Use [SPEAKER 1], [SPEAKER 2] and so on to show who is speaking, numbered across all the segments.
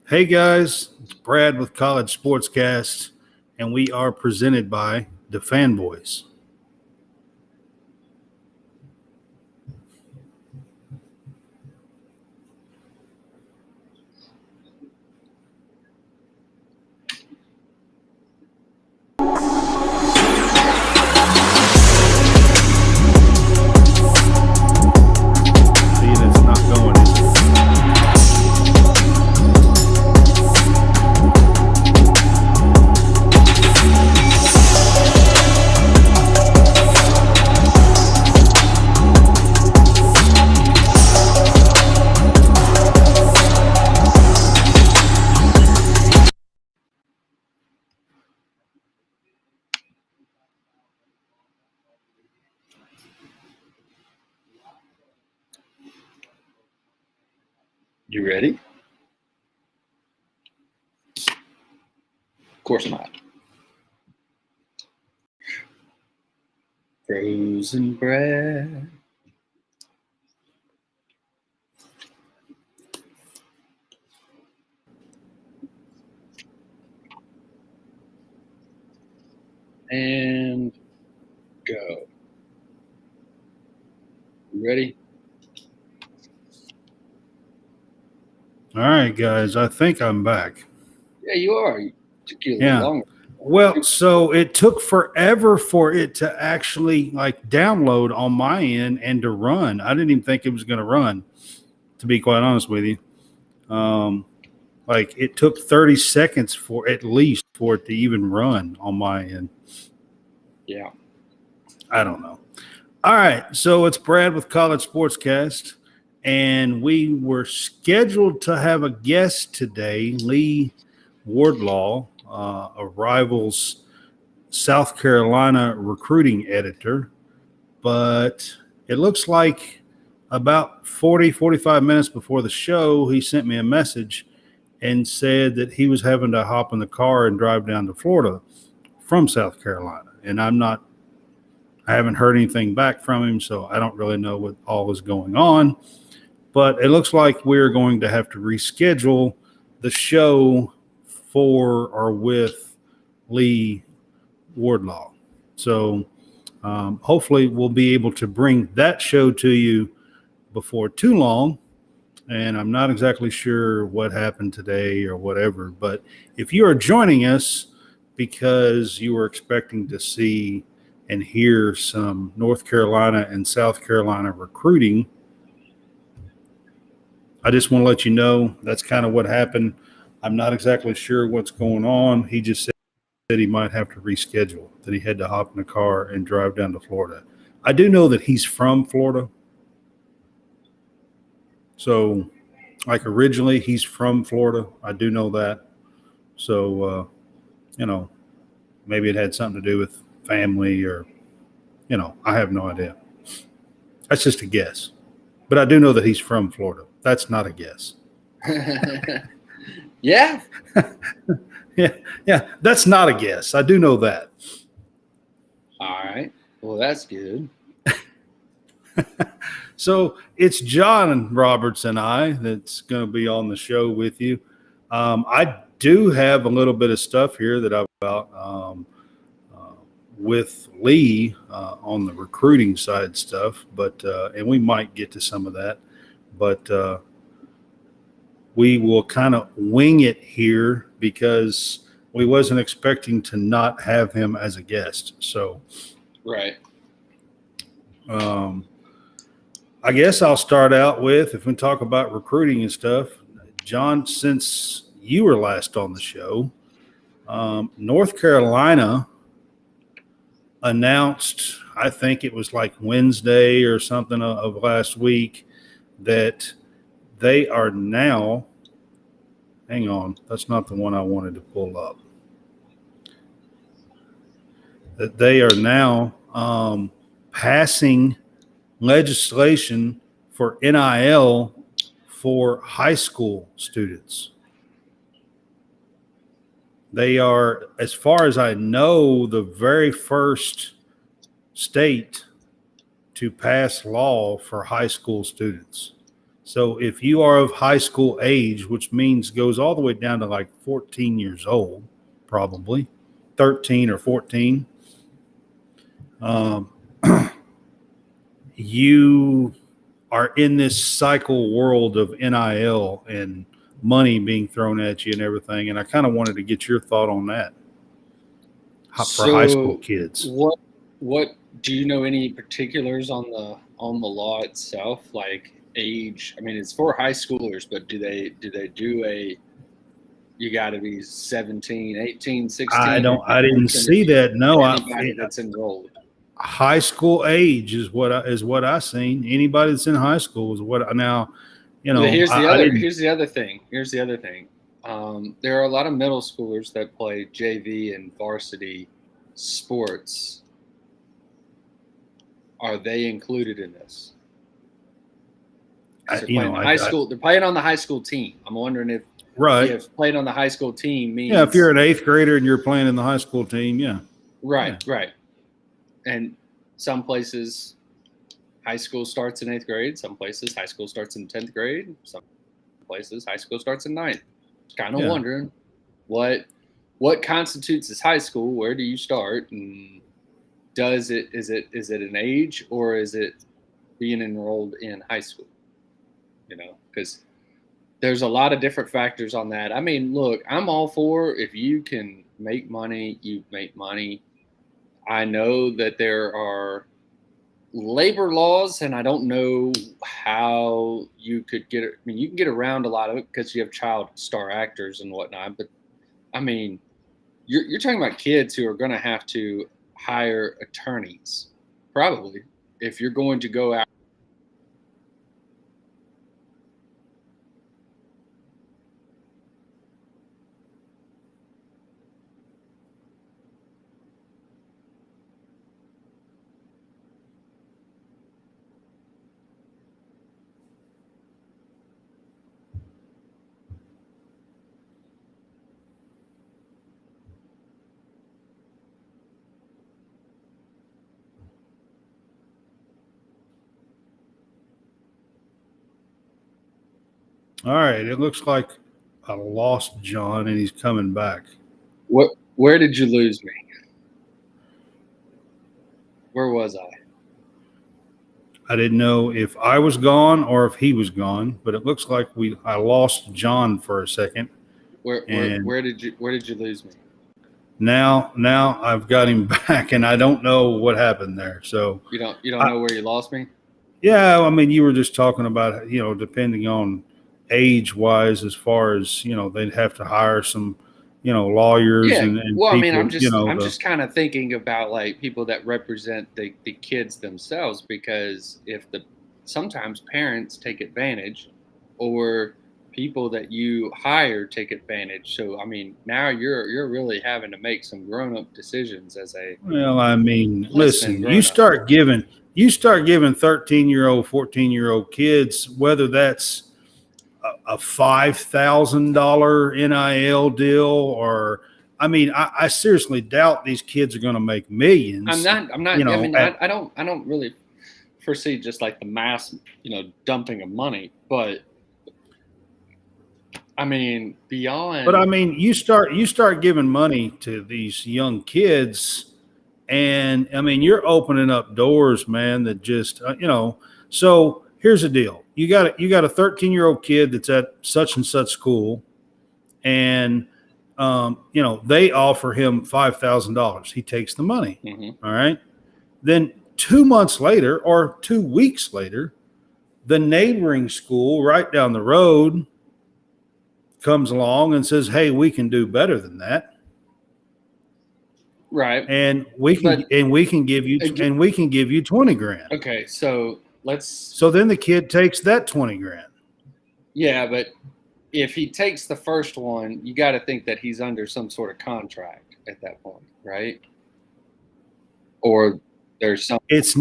[SPEAKER 1] Hey guys, it's Brad with College SportsCast, and we are presented by the Fanboys. See, it's not going, is it?
[SPEAKER 2] You ready? Of course not. Frozen bread. And go. You ready?
[SPEAKER 1] All right, guys, I think I'm back.
[SPEAKER 2] Yeah, you are. It took you a
[SPEAKER 1] Yeah.
[SPEAKER 2] little longer.
[SPEAKER 1] Well, so it took forever for it to actually download on my end and to run. I didn't even think it was going to run, to be quite honest with you. It took 30 seconds for at least for it to even run on my end.
[SPEAKER 2] Yeah.
[SPEAKER 1] I don't know. All right, so it's Brad with College Sportscast, and we were scheduled to have a guest today, Lee Wardlaw, of Rivals, South Carolina recruiting editor, but it looks like about 45 minutes before the show, he sent me a message and said that he was having to hop in the car and drive down to Florida from South Carolina. And I haven't heard anything back from him, so I don't really know what all is going on. But it looks like we're going to have to reschedule the show for or with Lee Wardlaw. So hopefully we'll be able to bring that show to you before too long. And I'm not exactly sure what happened today or whatever. But if you are joining us because you were expecting to see and hear some North Carolina and South Carolina recruiting, I just want to let you know that's kind of what happened. I'm not exactly sure what's going on. He just said he might have to reschedule, that he had to hop in the car and drive down to Florida. I do know that he's from Florida. So, originally, he's from Florida. I do know that. So, maybe it had something to do with family or, I have no idea. That's just a guess. But I do know that he's from Florida. That's not a guess.
[SPEAKER 2] Yeah.
[SPEAKER 1] Yeah, that's not a guess. I do know that.
[SPEAKER 2] All right. Well, that's good.
[SPEAKER 1] So it's John Roberts and I that's going to be on the show with you. I do have a little bit of stuff here that I've got with Lee on the recruiting side stuff, but and we might get to some of that, but we will kind of wing it here because we wasn't expecting to not have him as a guest. So,
[SPEAKER 2] Right.
[SPEAKER 1] I guess I'll start out with, if we talk about recruiting and stuff, John, since you were last on the show, North Carolina announced, I think it was like Wednesday or something of last week, that they are now, hang on, that's not the one I wanted to pull up, that they are now passing legislation for NIL for high school students. They are, as far as I know, the very first state to pass law for high school students. So if you are of high school age, which means goes all the way down to like 14 years old, probably 13 or 14, um, you are in this cycle world of NIL and money being thrown at you and everything. And I kind of wanted to get your thought on that for high school kids.
[SPEAKER 2] What do you know any particulars on the law itself, like age? I mean, it's for high schoolers, but do they do a you got to be 17, 18, 16?
[SPEAKER 1] I didn't see that. No,
[SPEAKER 2] anybody that's enrolled.
[SPEAKER 1] High school age is what I seen. Anybody that's in high school is what now, you know.
[SPEAKER 2] Well, here's the other thing. There are a lot of middle schoolers that play JV and varsity sports. Are they included in this? They're playing on the high school team. I'm wondering if playing on the high school team means
[SPEAKER 1] if you're an 8th grader and you're playing in the high school team, yeah.
[SPEAKER 2] Right. And some places high school starts in 8th grade. Some places high school starts in 10th grade. Some places high school starts in 9th. Kind of wondering what constitutes as high school. Where do you start? And is it an age, or is it being enrolled in high school? You know, because there's a lot of different factors on that. I mean, look, I'm all for if you can make money, you make money. I know that there are labor laws, and I don't know how you could get it. I mean, you can get around a lot of it because you have child star actors and whatnot. But I mean, you're talking about kids who are going to have to hire attorneys, probably, if you're going to go out.
[SPEAKER 1] All right, it looks like I lost John, and he's coming back.
[SPEAKER 2] Where did you lose me? Where was I?
[SPEAKER 1] I didn't know if I was gone or if he was gone, but it looks like I lost John for a second.
[SPEAKER 2] Where did you lose me?
[SPEAKER 1] Now I've got him back, and I don't know what happened there. So
[SPEAKER 2] you don't know where you lost me?
[SPEAKER 1] Yeah, I mean, you were just talking about, depending on age-wise, as far as, they'd have to hire some, lawyers and
[SPEAKER 2] well,
[SPEAKER 1] people,
[SPEAKER 2] I mean, I'm just kind of thinking about like people that represent the kids themselves, because sometimes parents take advantage, or people that you hire take advantage. So, I mean, now you're really having to make some grown-up decisions as a.
[SPEAKER 1] Well, I mean, listen, you start giving 13-year-old, 14-year-old kids, whether that's a $5,000 NIL deal, or, I mean, I seriously doubt these kids are going to make millions.
[SPEAKER 2] I'm not. I don't really foresee just like the mass, dumping of money, but I mean, beyond.
[SPEAKER 1] But I mean, you start giving money to these young kids, and I mean, you're opening up doors, man, that just, so here's the deal. You got a 13-year-old kid that's at such and such school, and they offer him $5,000. He takes the money.
[SPEAKER 2] Mm-hmm.
[SPEAKER 1] All right. Then 2 months later, or 2 weeks later, the neighboring school right down the road comes along and says, "Hey, we can do better than that."
[SPEAKER 2] Right.
[SPEAKER 1] And we can give you 20 grand.
[SPEAKER 2] Okay, so
[SPEAKER 1] So then the kid takes that 20 grand.
[SPEAKER 2] Yeah, but if he takes the first one, you got to think that he's under some sort of contract at that point, right? Or there's some.
[SPEAKER 1] It's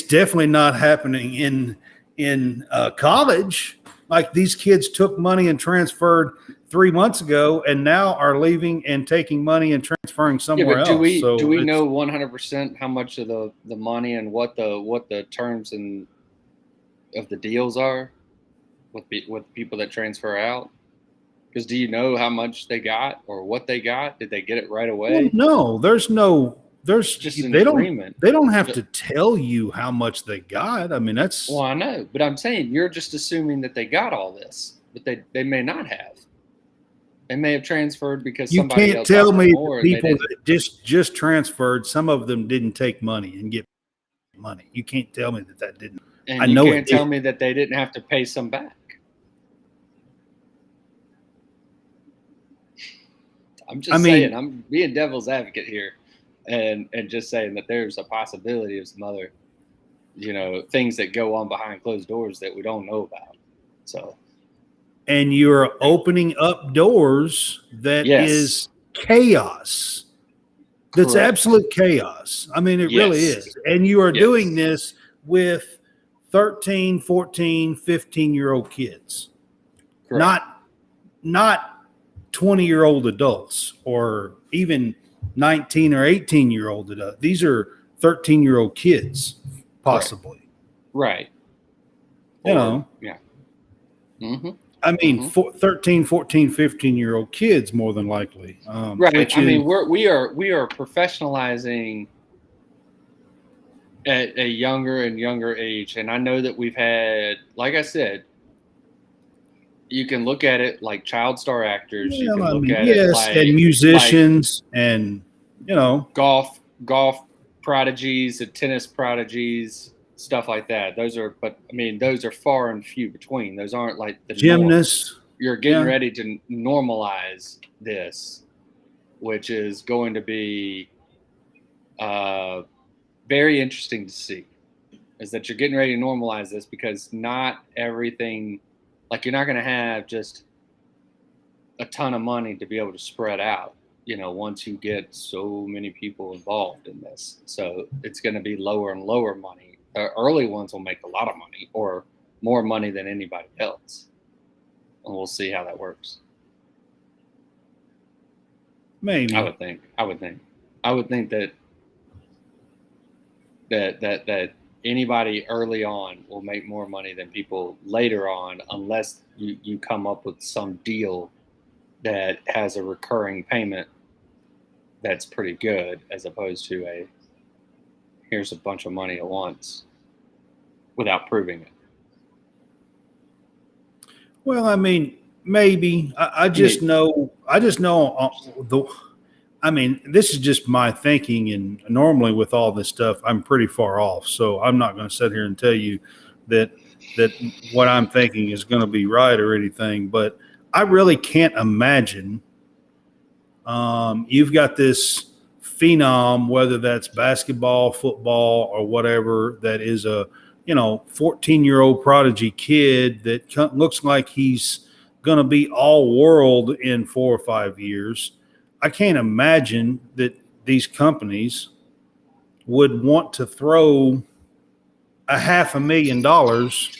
[SPEAKER 1] definitely not happening in college. Like, these kids took money and transferred 3 months ago, and now are leaving and taking money and transferring somewhere else.
[SPEAKER 2] Do we know 100% how much of the money and what the terms and of the deals are? with people that transfer out? Because do you know how much they got or what they got? Did they get it right away?
[SPEAKER 1] Well, no, there's
[SPEAKER 2] Just an
[SPEAKER 1] they
[SPEAKER 2] agreement.
[SPEAKER 1] don't have to tell you how much they got. I mean, that's
[SPEAKER 2] Well, I know, but I'm saying you're just assuming that they got all this, but they may not have. They may have transferred because
[SPEAKER 1] you
[SPEAKER 2] somebody
[SPEAKER 1] can't
[SPEAKER 2] else
[SPEAKER 1] tell
[SPEAKER 2] offered
[SPEAKER 1] me
[SPEAKER 2] more.
[SPEAKER 1] the people that just transferred. Some of them didn't take money and get money. You can't tell me that didn't.
[SPEAKER 2] And
[SPEAKER 1] I
[SPEAKER 2] you
[SPEAKER 1] know
[SPEAKER 2] can't tell me that they didn't have to pay some back. I'm just saying, I'm being devil's advocate here, and just saying that there's a possibility of some other, things that go on behind closed doors that we don't know about. So,
[SPEAKER 1] and you're opening up doors that is chaos. That's
[SPEAKER 2] Correct.
[SPEAKER 1] absolute chaos. I mean, it really is. And you are doing this with 13, 14, 15-year-old kids.
[SPEAKER 2] Correct.
[SPEAKER 1] Not 20-year-old adults or even 19 or 18-year-old adults. These are 13-year-old kids, possibly.
[SPEAKER 2] Right.
[SPEAKER 1] Yeah.
[SPEAKER 2] Mm-hmm.
[SPEAKER 1] I mean, 13, 14, 15-year-old kids, more than likely.
[SPEAKER 2] Right. I mean, we are professionalizing at a younger and younger age. And I know that we've had, like I said, you can look at it like child star actors. You can look at it like
[SPEAKER 1] and musicians and
[SPEAKER 2] golf prodigies and tennis prodigies, stuff like that. Those are far and few between. Those aren't like the
[SPEAKER 1] gymnasts.
[SPEAKER 2] Norm. You're getting ready to normalize this, which is going to be very interesting to see. Is that you're getting ready to normalize this because not everything. Like, you're not going to have just a ton of money to be able to spread out, once you get so many people involved in this. So it's going to be lower and lower money. Early ones will make a lot of money or more money than anybody else. And we'll see how that works.
[SPEAKER 1] Maybe.
[SPEAKER 2] I would think that anybody early on will make more money than people later on, unless you come up with some deal that has a recurring payment that's pretty good, as opposed to here's a bunch of money at once without proving it.
[SPEAKER 1] Well, I mean, maybe. I just know this is just my thinking, and normally with all this stuff, I'm pretty far off. So I'm not going to sit here and tell you that what I'm thinking is going to be right or anything. But I really can't imagine you've got this phenom, whether that's basketball, football, or whatever, that is a 14-year-old prodigy kid that looks like he's going to be all world in 4 or 5 years. I can't imagine that these companies would want to throw $500,000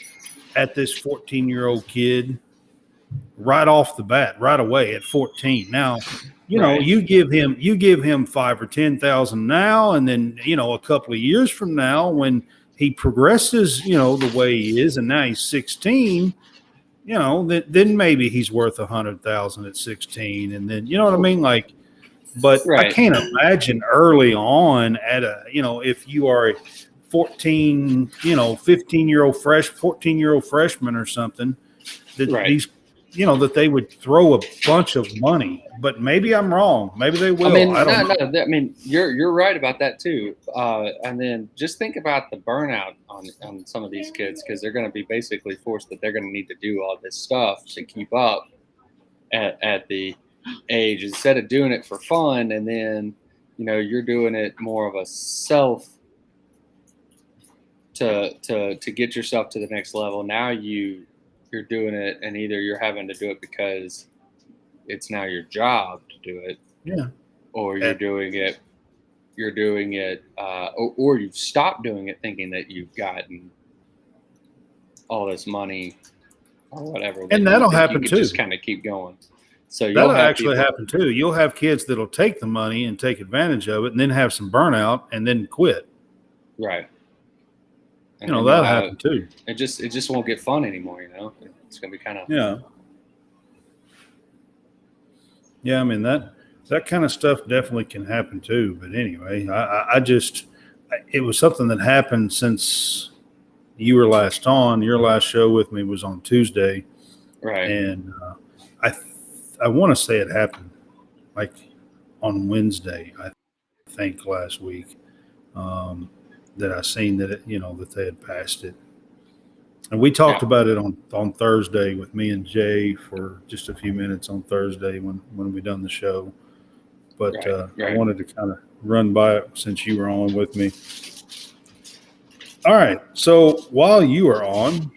[SPEAKER 1] at this 14-year-old kid right off the bat, right away at 14. Now, you give him 5 or 10,000 now, and then a couple of years from now, when he progresses, the way he is, and now he's 16. Then maybe he's worth 100,000 at 16, and then what I mean, like. But I can't imagine early on at if you are a 15-year-old 14-year-old freshman or something, that these, that they would throw a bunch of money. But maybe I'm wrong. Maybe they will. I don't know.
[SPEAKER 2] I mean, you're right about that too. And then just think about the burnout on some of these kids, because they're going to be basically forced that they're going to need to do all this stuff to keep up at the age, instead of doing it for fun, and then you're doing it more of a self to get yourself to the next level. Now you're doing it, and either you're having to do it because it's now your job to do it, or you're doing it or you've stopped doing it thinking that you've gotten all this money or whatever,
[SPEAKER 1] and that'll happen too.
[SPEAKER 2] Just kind of keep going. So
[SPEAKER 1] that'll actually happen too. You'll have kids that'll take the money and take advantage of it, and then have some burnout, and then quit.
[SPEAKER 2] Right.
[SPEAKER 1] And that'll happen too.
[SPEAKER 2] It just won't get fun anymore. It's going to be kind of
[SPEAKER 1] Yeah, I mean that kind of stuff definitely can happen too. But anyway, it was something that happened since you were last on. Your last show with me was on Tuesday,
[SPEAKER 2] right.
[SPEAKER 1] and I want to say it happened like on Wednesday. I think last week that I seen that that they had passed it. And we talked about it on Thursday with me and Jay for just a few minutes on Thursday when we done the show. But I wanted to kind of run by it since you were on with me. All right. So while you are on,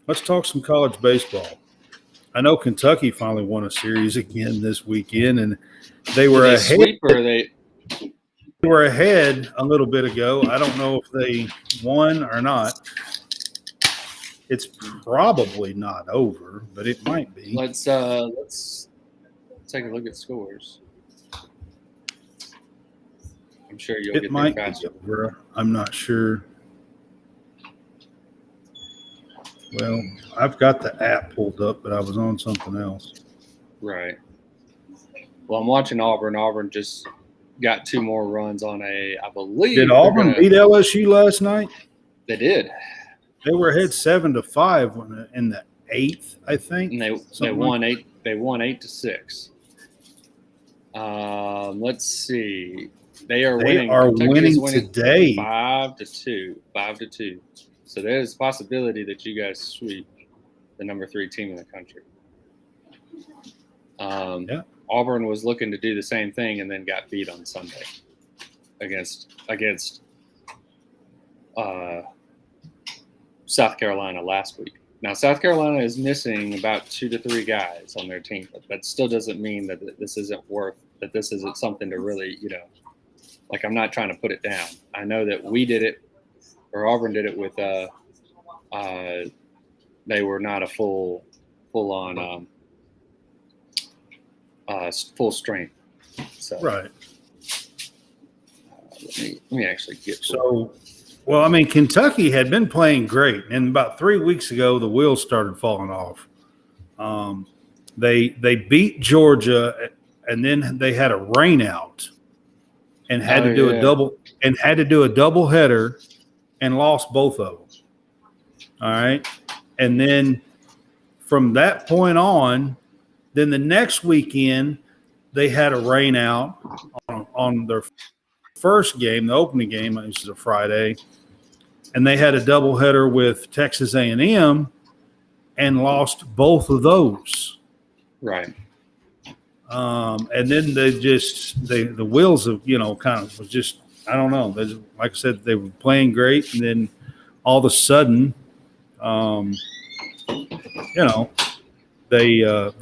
[SPEAKER 1] let's talk some college baseball. I know Kentucky finally won a series again this weekend, and they were ahead.
[SPEAKER 2] Sweep or they
[SPEAKER 1] were ahead a little bit ago. I don't know if they won or not. It's probably not over, but it might be.
[SPEAKER 2] Let's take a look at scores. I'm sure you'll get there faster.
[SPEAKER 1] Be over. I'm not sure. Well, I've got the app pulled up, but I was on something else.
[SPEAKER 2] Right. Well, I'm watching Auburn. Auburn just got 2 more runs on I believe.
[SPEAKER 1] Did Auburn beat LSU last night?
[SPEAKER 2] They did.
[SPEAKER 1] They were ahead 7-5 in the 8th, I think.
[SPEAKER 2] And they won 8. They won 8-6. Let's see. They are winning.
[SPEAKER 1] They are winning today.
[SPEAKER 2] 5-2. 5-2. So there's a possibility that you guys sweep the number 3 team in the country. Auburn was looking to do the same thing and then got beat on Sunday against South Carolina last week. Now, South Carolina is missing about 2 to 3 guys on their team, but that still doesn't mean that this isn't something to really, like, I'm not trying to put it down. I know that we did it, or Auburn did it with, they were not a full on, full strength. So,
[SPEAKER 1] right.
[SPEAKER 2] Let me actually get
[SPEAKER 1] so. Well, I mean, Kentucky had been playing great, and about 3 weeks ago, the wheels started falling off. They beat Georgia, and then they had a rain out, and had to do a double header, and lost both of them. All right, and then from that point on, then the next weekend they had a rain out on their first game, the opening game, which is a Friday, and they had a doubleheader with Texas A&M and lost both of those.
[SPEAKER 2] Right.
[SPEAKER 1] And then the wheels of kind of was just, I don't know. Like I said, they were playing great, and then all of a sudden, they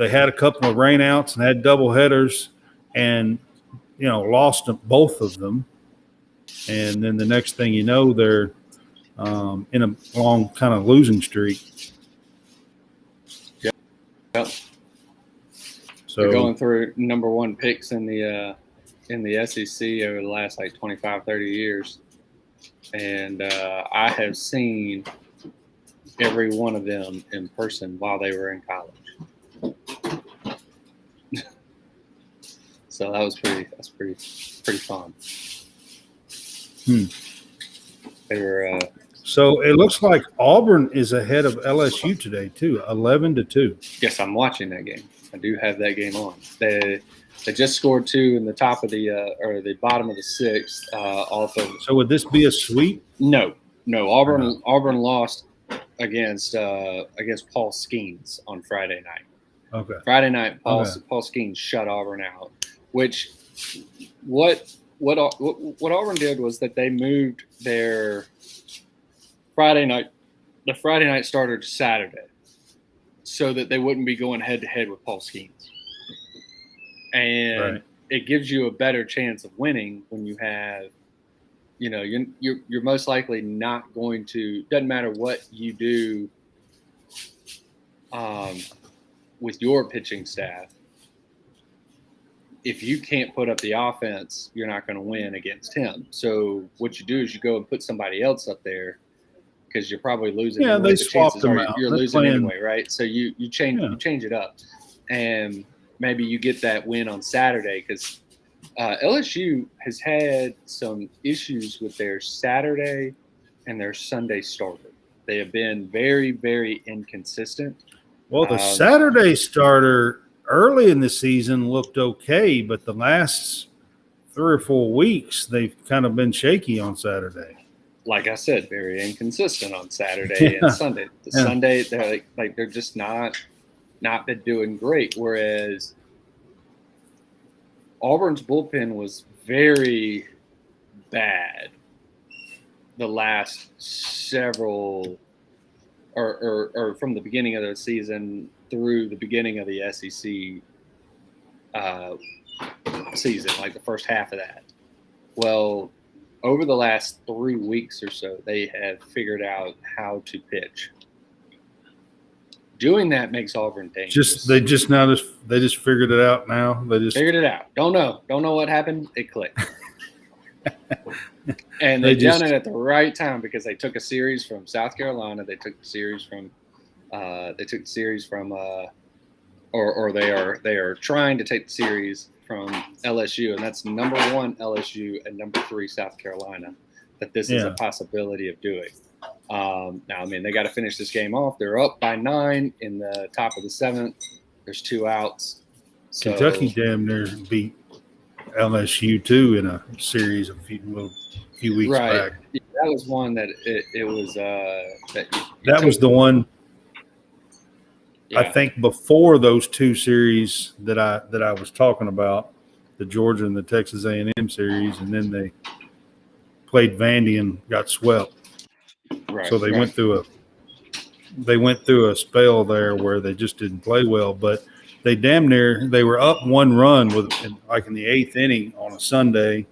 [SPEAKER 1] had a couple of rainouts and had doubleheaders, and lost both of them. And then the next thing you know, they're in a long kind of losing streak.
[SPEAKER 2] Yep.
[SPEAKER 1] So
[SPEAKER 2] they're going through number 1 picks in the SEC over the last 25, 30 years. And I have seen every one of them in person while they were in college. So that's pretty fun. They were.
[SPEAKER 1] So it looks like Auburn is ahead of LSU today too, 11-2.
[SPEAKER 2] Yes, I'm watching that game. I do have that game on. They just scored 2 in the top of the bottom of the 6th off of.
[SPEAKER 1] So would this be a sweep?
[SPEAKER 2] No. Auburn lost against Paul Skeens on Friday night.
[SPEAKER 1] Okay.
[SPEAKER 2] Friday night, Paul Skeens shut Auburn out. Which what Auburn did was that they moved their Friday night starter to Saturday, so that they wouldn't be going head to head with Paul Skeens. And It gives you a better chance of winning when you have, you're most likely not going to. Doesn't matter what you do with your pitching staff. If you can't put up the offense, you're not going to win against him. So what you do is you go and put somebody else up there because you're probably losing.
[SPEAKER 1] Yeah,
[SPEAKER 2] anyway.
[SPEAKER 1] they
[SPEAKER 2] The
[SPEAKER 1] swapped
[SPEAKER 2] chances
[SPEAKER 1] them
[SPEAKER 2] are
[SPEAKER 1] out.
[SPEAKER 2] you're
[SPEAKER 1] They're
[SPEAKER 2] losing
[SPEAKER 1] playing-
[SPEAKER 2] anyway, right? So you change it up, and maybe you get that win on Saturday because LSU has had some issues with their Saturday and their Sunday starter. They have been very, very inconsistent.
[SPEAKER 1] Well, the Saturday starter early in the season looked okay, but the last 3 or 4 weeks they've kind of been shaky on Saturday.
[SPEAKER 2] Like I said, very inconsistent on Saturday and Sunday. Sunday, they're like they're just not been doing great. Whereas Auburn's bullpen was very bad the last several, or from the beginning of the season through the beginning of the SEC season, like the first half of that. Well, over the last 3 weeks or so, they have figured out how to pitch. Doing that makes Auburn dangerous.
[SPEAKER 1] They just figured it out now. They just
[SPEAKER 2] figured it out. Don't know what happened. It clicked. And they've done it at the right time because they took a series from South Carolina. They took the series from or they are trying to take the series from LSU, and that's number 1 LSU and number 3 South Carolina. That this is a possibility of doing. Now, I mean, they got to finish this game off. They're up by 9 in the top of the 7th. There's 2 outs. So,
[SPEAKER 1] Kentucky damn near beat LSU too in a series a few weeks back.
[SPEAKER 2] Yeah, that was one that it was
[SPEAKER 1] that was the one.
[SPEAKER 2] Yeah.
[SPEAKER 1] I think before those 2 series that I was talking about, the Georgia and the Texas A&M series, and then they played Vandy and got swept.
[SPEAKER 2] Right,
[SPEAKER 1] so they went through a spell there where they just didn't play well, but they were up 1 run in the 8th inning on a Sunday,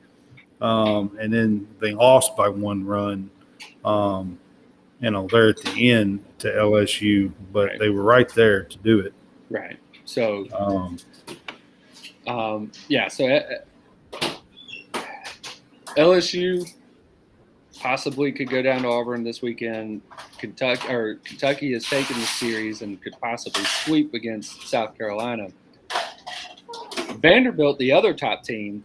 [SPEAKER 1] and then they lost by 1 run. There at the end to LSU, but they were right there to do it.
[SPEAKER 2] Right. So, So LSU possibly could go down to Auburn this weekend. Kentucky has taken the series and could possibly sweep against South Carolina. Vanderbilt, the other top team,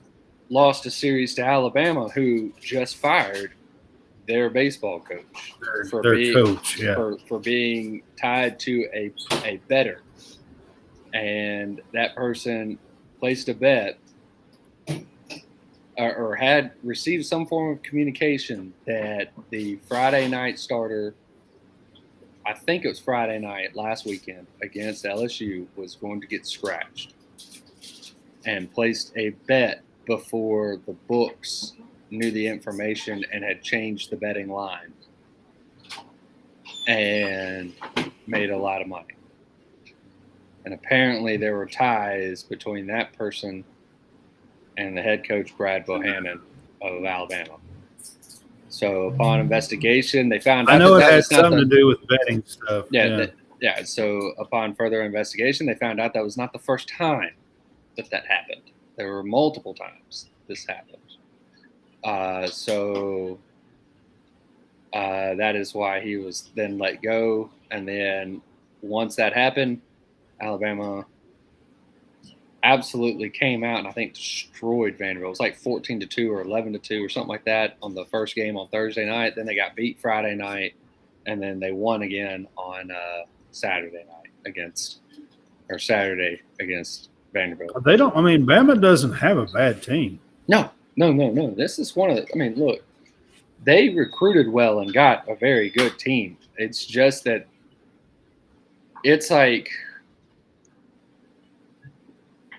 [SPEAKER 2] lost a series to Alabama, who just fired their baseball coach for being tied to a bettor, and that person placed a bet or had received some form of communication that the Friday night starter, I think it was Friday night last weekend against LSU, was going to get scratched, and placed a bet before the books knew the information and had changed the betting line and made a lot of money. And apparently there were ties between that person and the head coach, Brad Bohannon of Alabama. So upon investigation, they found out
[SPEAKER 1] I know
[SPEAKER 2] that
[SPEAKER 1] it
[SPEAKER 2] was
[SPEAKER 1] had something to do with betting stuff.
[SPEAKER 2] So upon further investigation, they found out that was not the first time that happened. There were multiple times this happened. That is why he was then let go. And then once that happened, Alabama absolutely came out and I think destroyed Vanderbilt. It was like 14-2 or 11-2 or something like that on the first game on Thursday night. Then they got beat Friday night, and then they won again on Saturday against Vanderbilt.
[SPEAKER 1] Bama doesn't have a bad team.
[SPEAKER 2] No. This is one of the – look, they recruited well and got a very good team. It's just that it's like –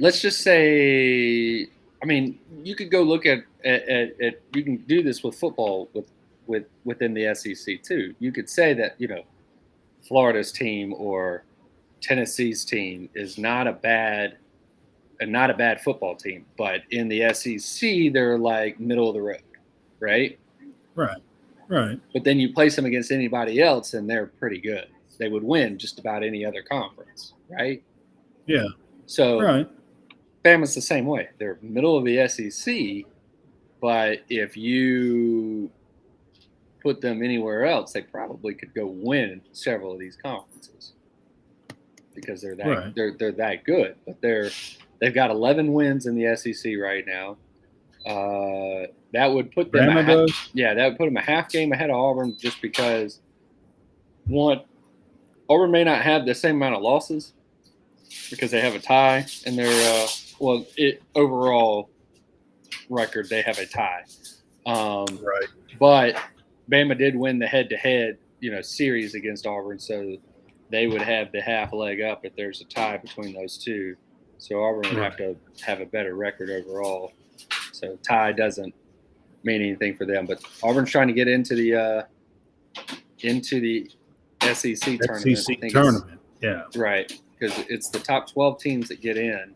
[SPEAKER 2] let's just say – you could go look at you can do this with football within the SEC too. You could say that, Florida's team or Tennessee's team is not a bad football team, but in the SEC, they're like middle of the road, right?
[SPEAKER 1] Right.
[SPEAKER 2] But then you place them against anybody else, and they're pretty good. They would win just about any other conference, right?
[SPEAKER 1] Yeah.
[SPEAKER 2] So
[SPEAKER 1] right.
[SPEAKER 2] Bama's the same way. They're middle of the SEC, but if you put them anywhere else, they probably could go win several of these conferences because they're that they're that good. But they've got 11 wins in the SEC right now. That would put them that would put them a half game ahead of Auburn, just because Auburn may not have the same amount of losses because they have a tie in their overall record. They have a tie. But Bama did win the head-to-head, series against Auburn, so they would have the half leg up if there's a tie between those two. So Auburn would have to have a better record overall. So tie doesn't mean anything for them. But Auburn's trying to get into the SEC tournament.
[SPEAKER 1] SEC tournament, yeah.
[SPEAKER 2] Right, because it's the top 12 teams that get in.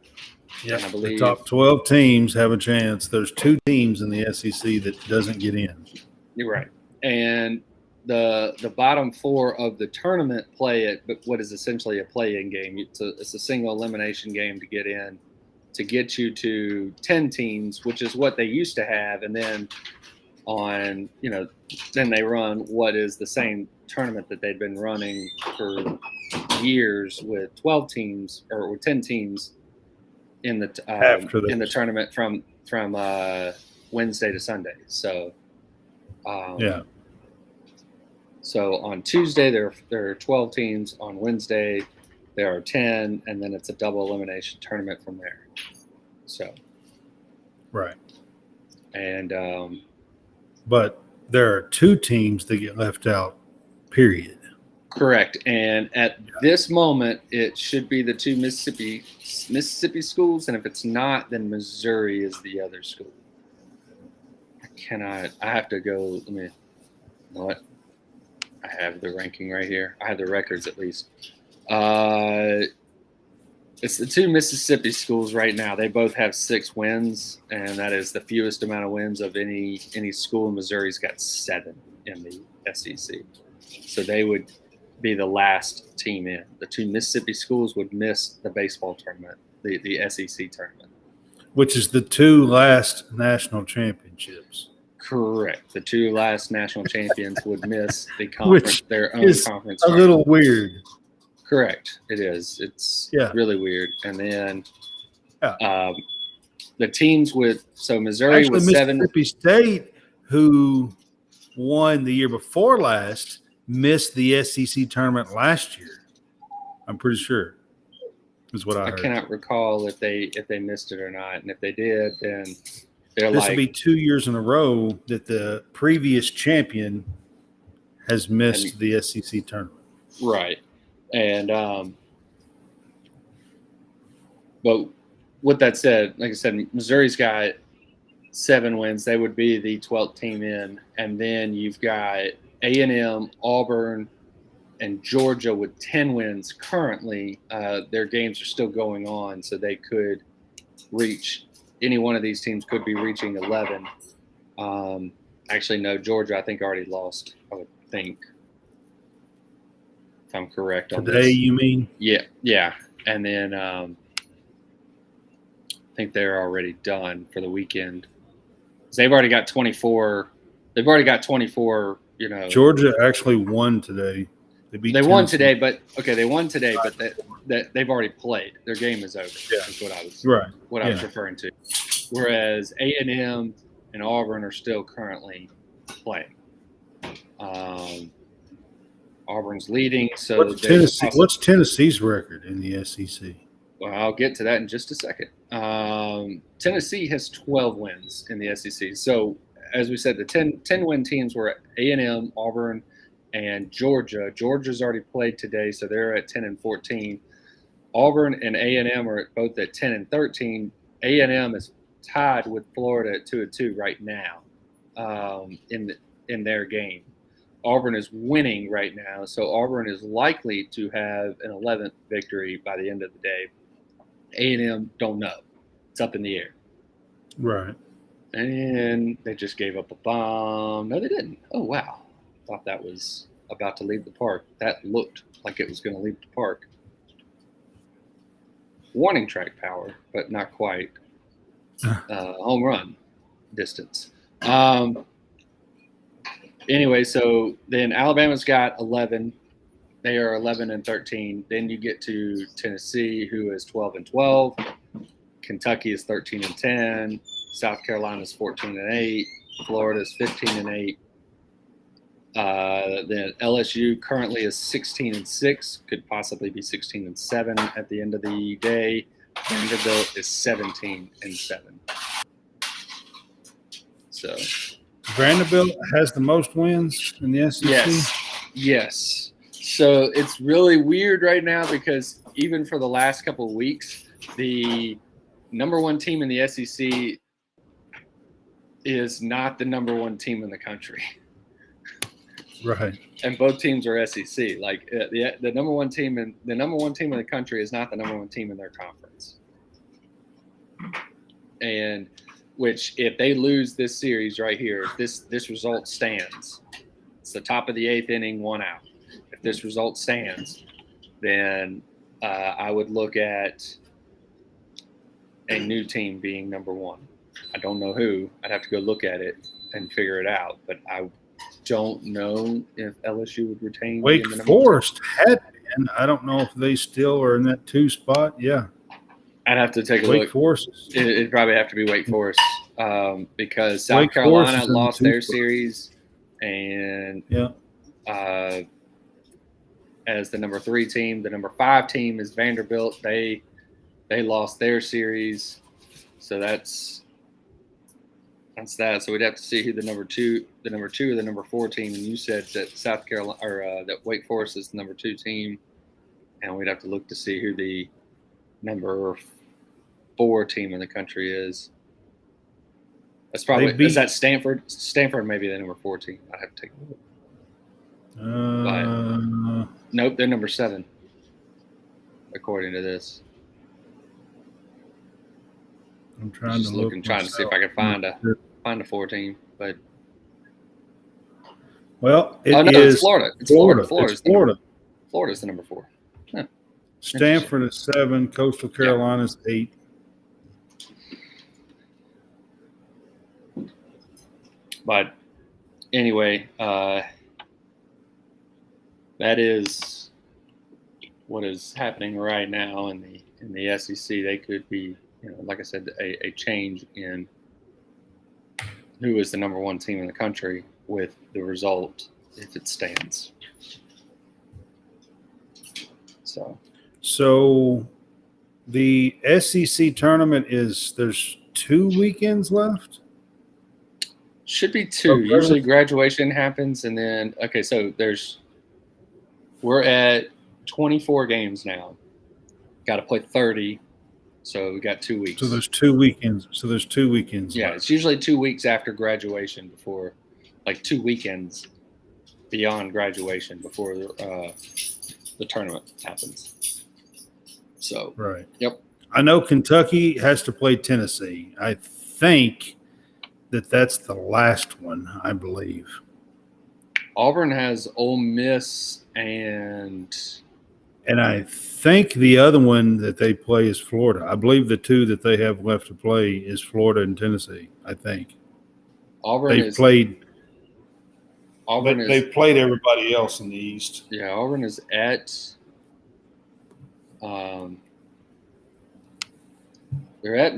[SPEAKER 1] Yeah, the top 12 teams have a chance. There's 2 teams in the SEC that doesn't get in.
[SPEAKER 2] You're right. And the bottom 4 of the tournament play at what is essentially a play-in game. It's a single elimination game to get in, to get you to 10 teams, which is what they used to have. And then then they run what is the same tournament that they'd been running for years with 12 teams or with 10 teams in the tournament from Wednesday to Sunday. So So on Tuesday there are 12 teams. On Wednesday there are 10, and then it's a double elimination tournament from there. So and
[SPEAKER 1] but there are 2 teams that get left out. Period.
[SPEAKER 2] Correct. And at this moment, it should be the 2 Mississippi schools, and if it's not, then Missouri is the other school. I have to go. You know what? I have the ranking right here. I have the records at least. It's the 2 Mississippi schools right now. They both have 6 wins, and that is the fewest amount of wins of any school. Missouri's got 7 in the SEC. So they would be the last team in. The 2 Mississippi schools would miss the baseball tournament, the SEC tournament.
[SPEAKER 1] Which is the 2 last national championships.
[SPEAKER 2] Correct. The 2 last national champions would miss the conference, their own conference.
[SPEAKER 1] A little weird.
[SPEAKER 2] Correct. It is. It's really weird. And then the teams Missouri was 7.
[SPEAKER 1] Mississippi State, who won the year before last, missed the SEC tournament last year. I'm pretty sure is what I heard.
[SPEAKER 2] I cannot recall if they missed it or not. And if they did, then
[SPEAKER 1] this will be 2 years in a row that the previous champion has missed the SEC tournament.
[SPEAKER 2] Right. And but with that said, like I said, Missouri's got 7 wins. They would be the 12th team in. And then you've got A&M, Auburn, and Georgia with 10 wins currently. Their games are still going on, so they could reach – any one of these teams could be reaching 11. Actually, no, Georgia I think already lost, I would think, if I'm correct on
[SPEAKER 1] today,
[SPEAKER 2] this.
[SPEAKER 1] You mean?
[SPEAKER 2] Yeah. And then I think they're already done for the weekend. They've already got 24. They've already got 24.
[SPEAKER 1] Georgia actually won today. They
[SPEAKER 2] won today, but they won today, but that they've already played. Their game is over.
[SPEAKER 1] Yeah.
[SPEAKER 2] Is what I was referring to. Whereas A&M and Auburn are still currently playing. Auburn's leading. So
[SPEAKER 1] what's Tennessee's record in the SEC?
[SPEAKER 2] Well, I'll get to that in just a second. Tennessee has 12 wins in the SEC. So as we said, the 10-win teams were A&M, Auburn, and Georgia. Georgia's already played today, so they're at 10 and 14. Auburn and A&M are both at 10 and 13. A&M is tied with Florida at 2-2 right now in their game. Auburn is winning right now, so Auburn is likely to have an 11th victory by the end of the day. A&M don't know. It's up in the air.
[SPEAKER 1] Right.
[SPEAKER 2] And they just gave up a bomb. No, they didn't. Oh, wow. Thought that was about to leave the park. That looked like it was going to leave the park. Warning track power, but not quite. Home run distance. anyway, so then Alabama's got 11. They are 11-13. Then you get to Tennessee, who is 12-12. Kentucky is 13-10. South Carolina is 14-8. Florida is 15-8. Then LSU currently is 16-6. Could possibly be 16-7 at the end of the day. Vanderbilt is 17-7. So
[SPEAKER 1] Vanderbilt has the most wins in the SEC.
[SPEAKER 2] Yes. So it's really weird right now because even for the last couple of weeks, the number one team in the SEC is not the number one team in the country.
[SPEAKER 1] Right.
[SPEAKER 2] And both teams are SEC. Like the number one team in the country is not the number one team in their conference. And which, if they lose this series right here, this result stands. It's the top of the 8th inning, 1 out. If this result stands, then I would look at a new team being number one. I don't know who. I'd have to go look at it and figure it out. But I don't know if LSU would retain.
[SPEAKER 1] Wake Forest had been. I don't know if they still are in that 2 spot. Yeah.
[SPEAKER 2] I'd have to take a look.
[SPEAKER 1] Wake Forest.
[SPEAKER 2] It'd probably have to be Wake Forest because South Carolina lost their series, and as the number 3 team, the number 5 team is Vanderbilt. They lost their series, so that's that. So we'd have to see who the number two or the number 4 team. And you said that South Carolina or that Wake Forest is the number 2 team, and we'd have to look to see who the number 4 team in the country is. That's probably is that Stanford. Stanford may be the number 4 team. I'd have to take a look. Nope, they're number 7, according to this.
[SPEAKER 1] I'm trying
[SPEAKER 2] trying to see if I can find a 4 team, but
[SPEAKER 1] it's
[SPEAKER 2] Florida. It's
[SPEAKER 1] Florida.
[SPEAKER 2] Florida's the number 4. Huh.
[SPEAKER 1] Stanford is 7. Coastal Carolina is 8.
[SPEAKER 2] But anyway, that is what is happening right now in the SEC. They could be, like I said, a change in who is the number 1 team in the country with the result if it stands.
[SPEAKER 1] So the SEC tournament there's 2 weekends left?
[SPEAKER 2] Should be 2. Okay. Usually graduation happens and then so we're at 24 games now. Got to play 30. So we got 2 weeks.
[SPEAKER 1] So there's 2 weekends.
[SPEAKER 2] Yeah,
[SPEAKER 1] left.
[SPEAKER 2] It's usually 2 weeks after graduation before, 2 weekends beyond graduation before the tournament happens. So
[SPEAKER 1] right.
[SPEAKER 2] Yep.
[SPEAKER 1] I know Kentucky has to play Tennessee. I think that's the last one, I believe.
[SPEAKER 2] Auburn has Ole Miss and
[SPEAKER 1] I think the other one that they play is Florida. I believe the 2 that they have left to play is Florida and Tennessee, I think. They've played everybody else in the East.
[SPEAKER 2] Yeah, Auburn is at they're at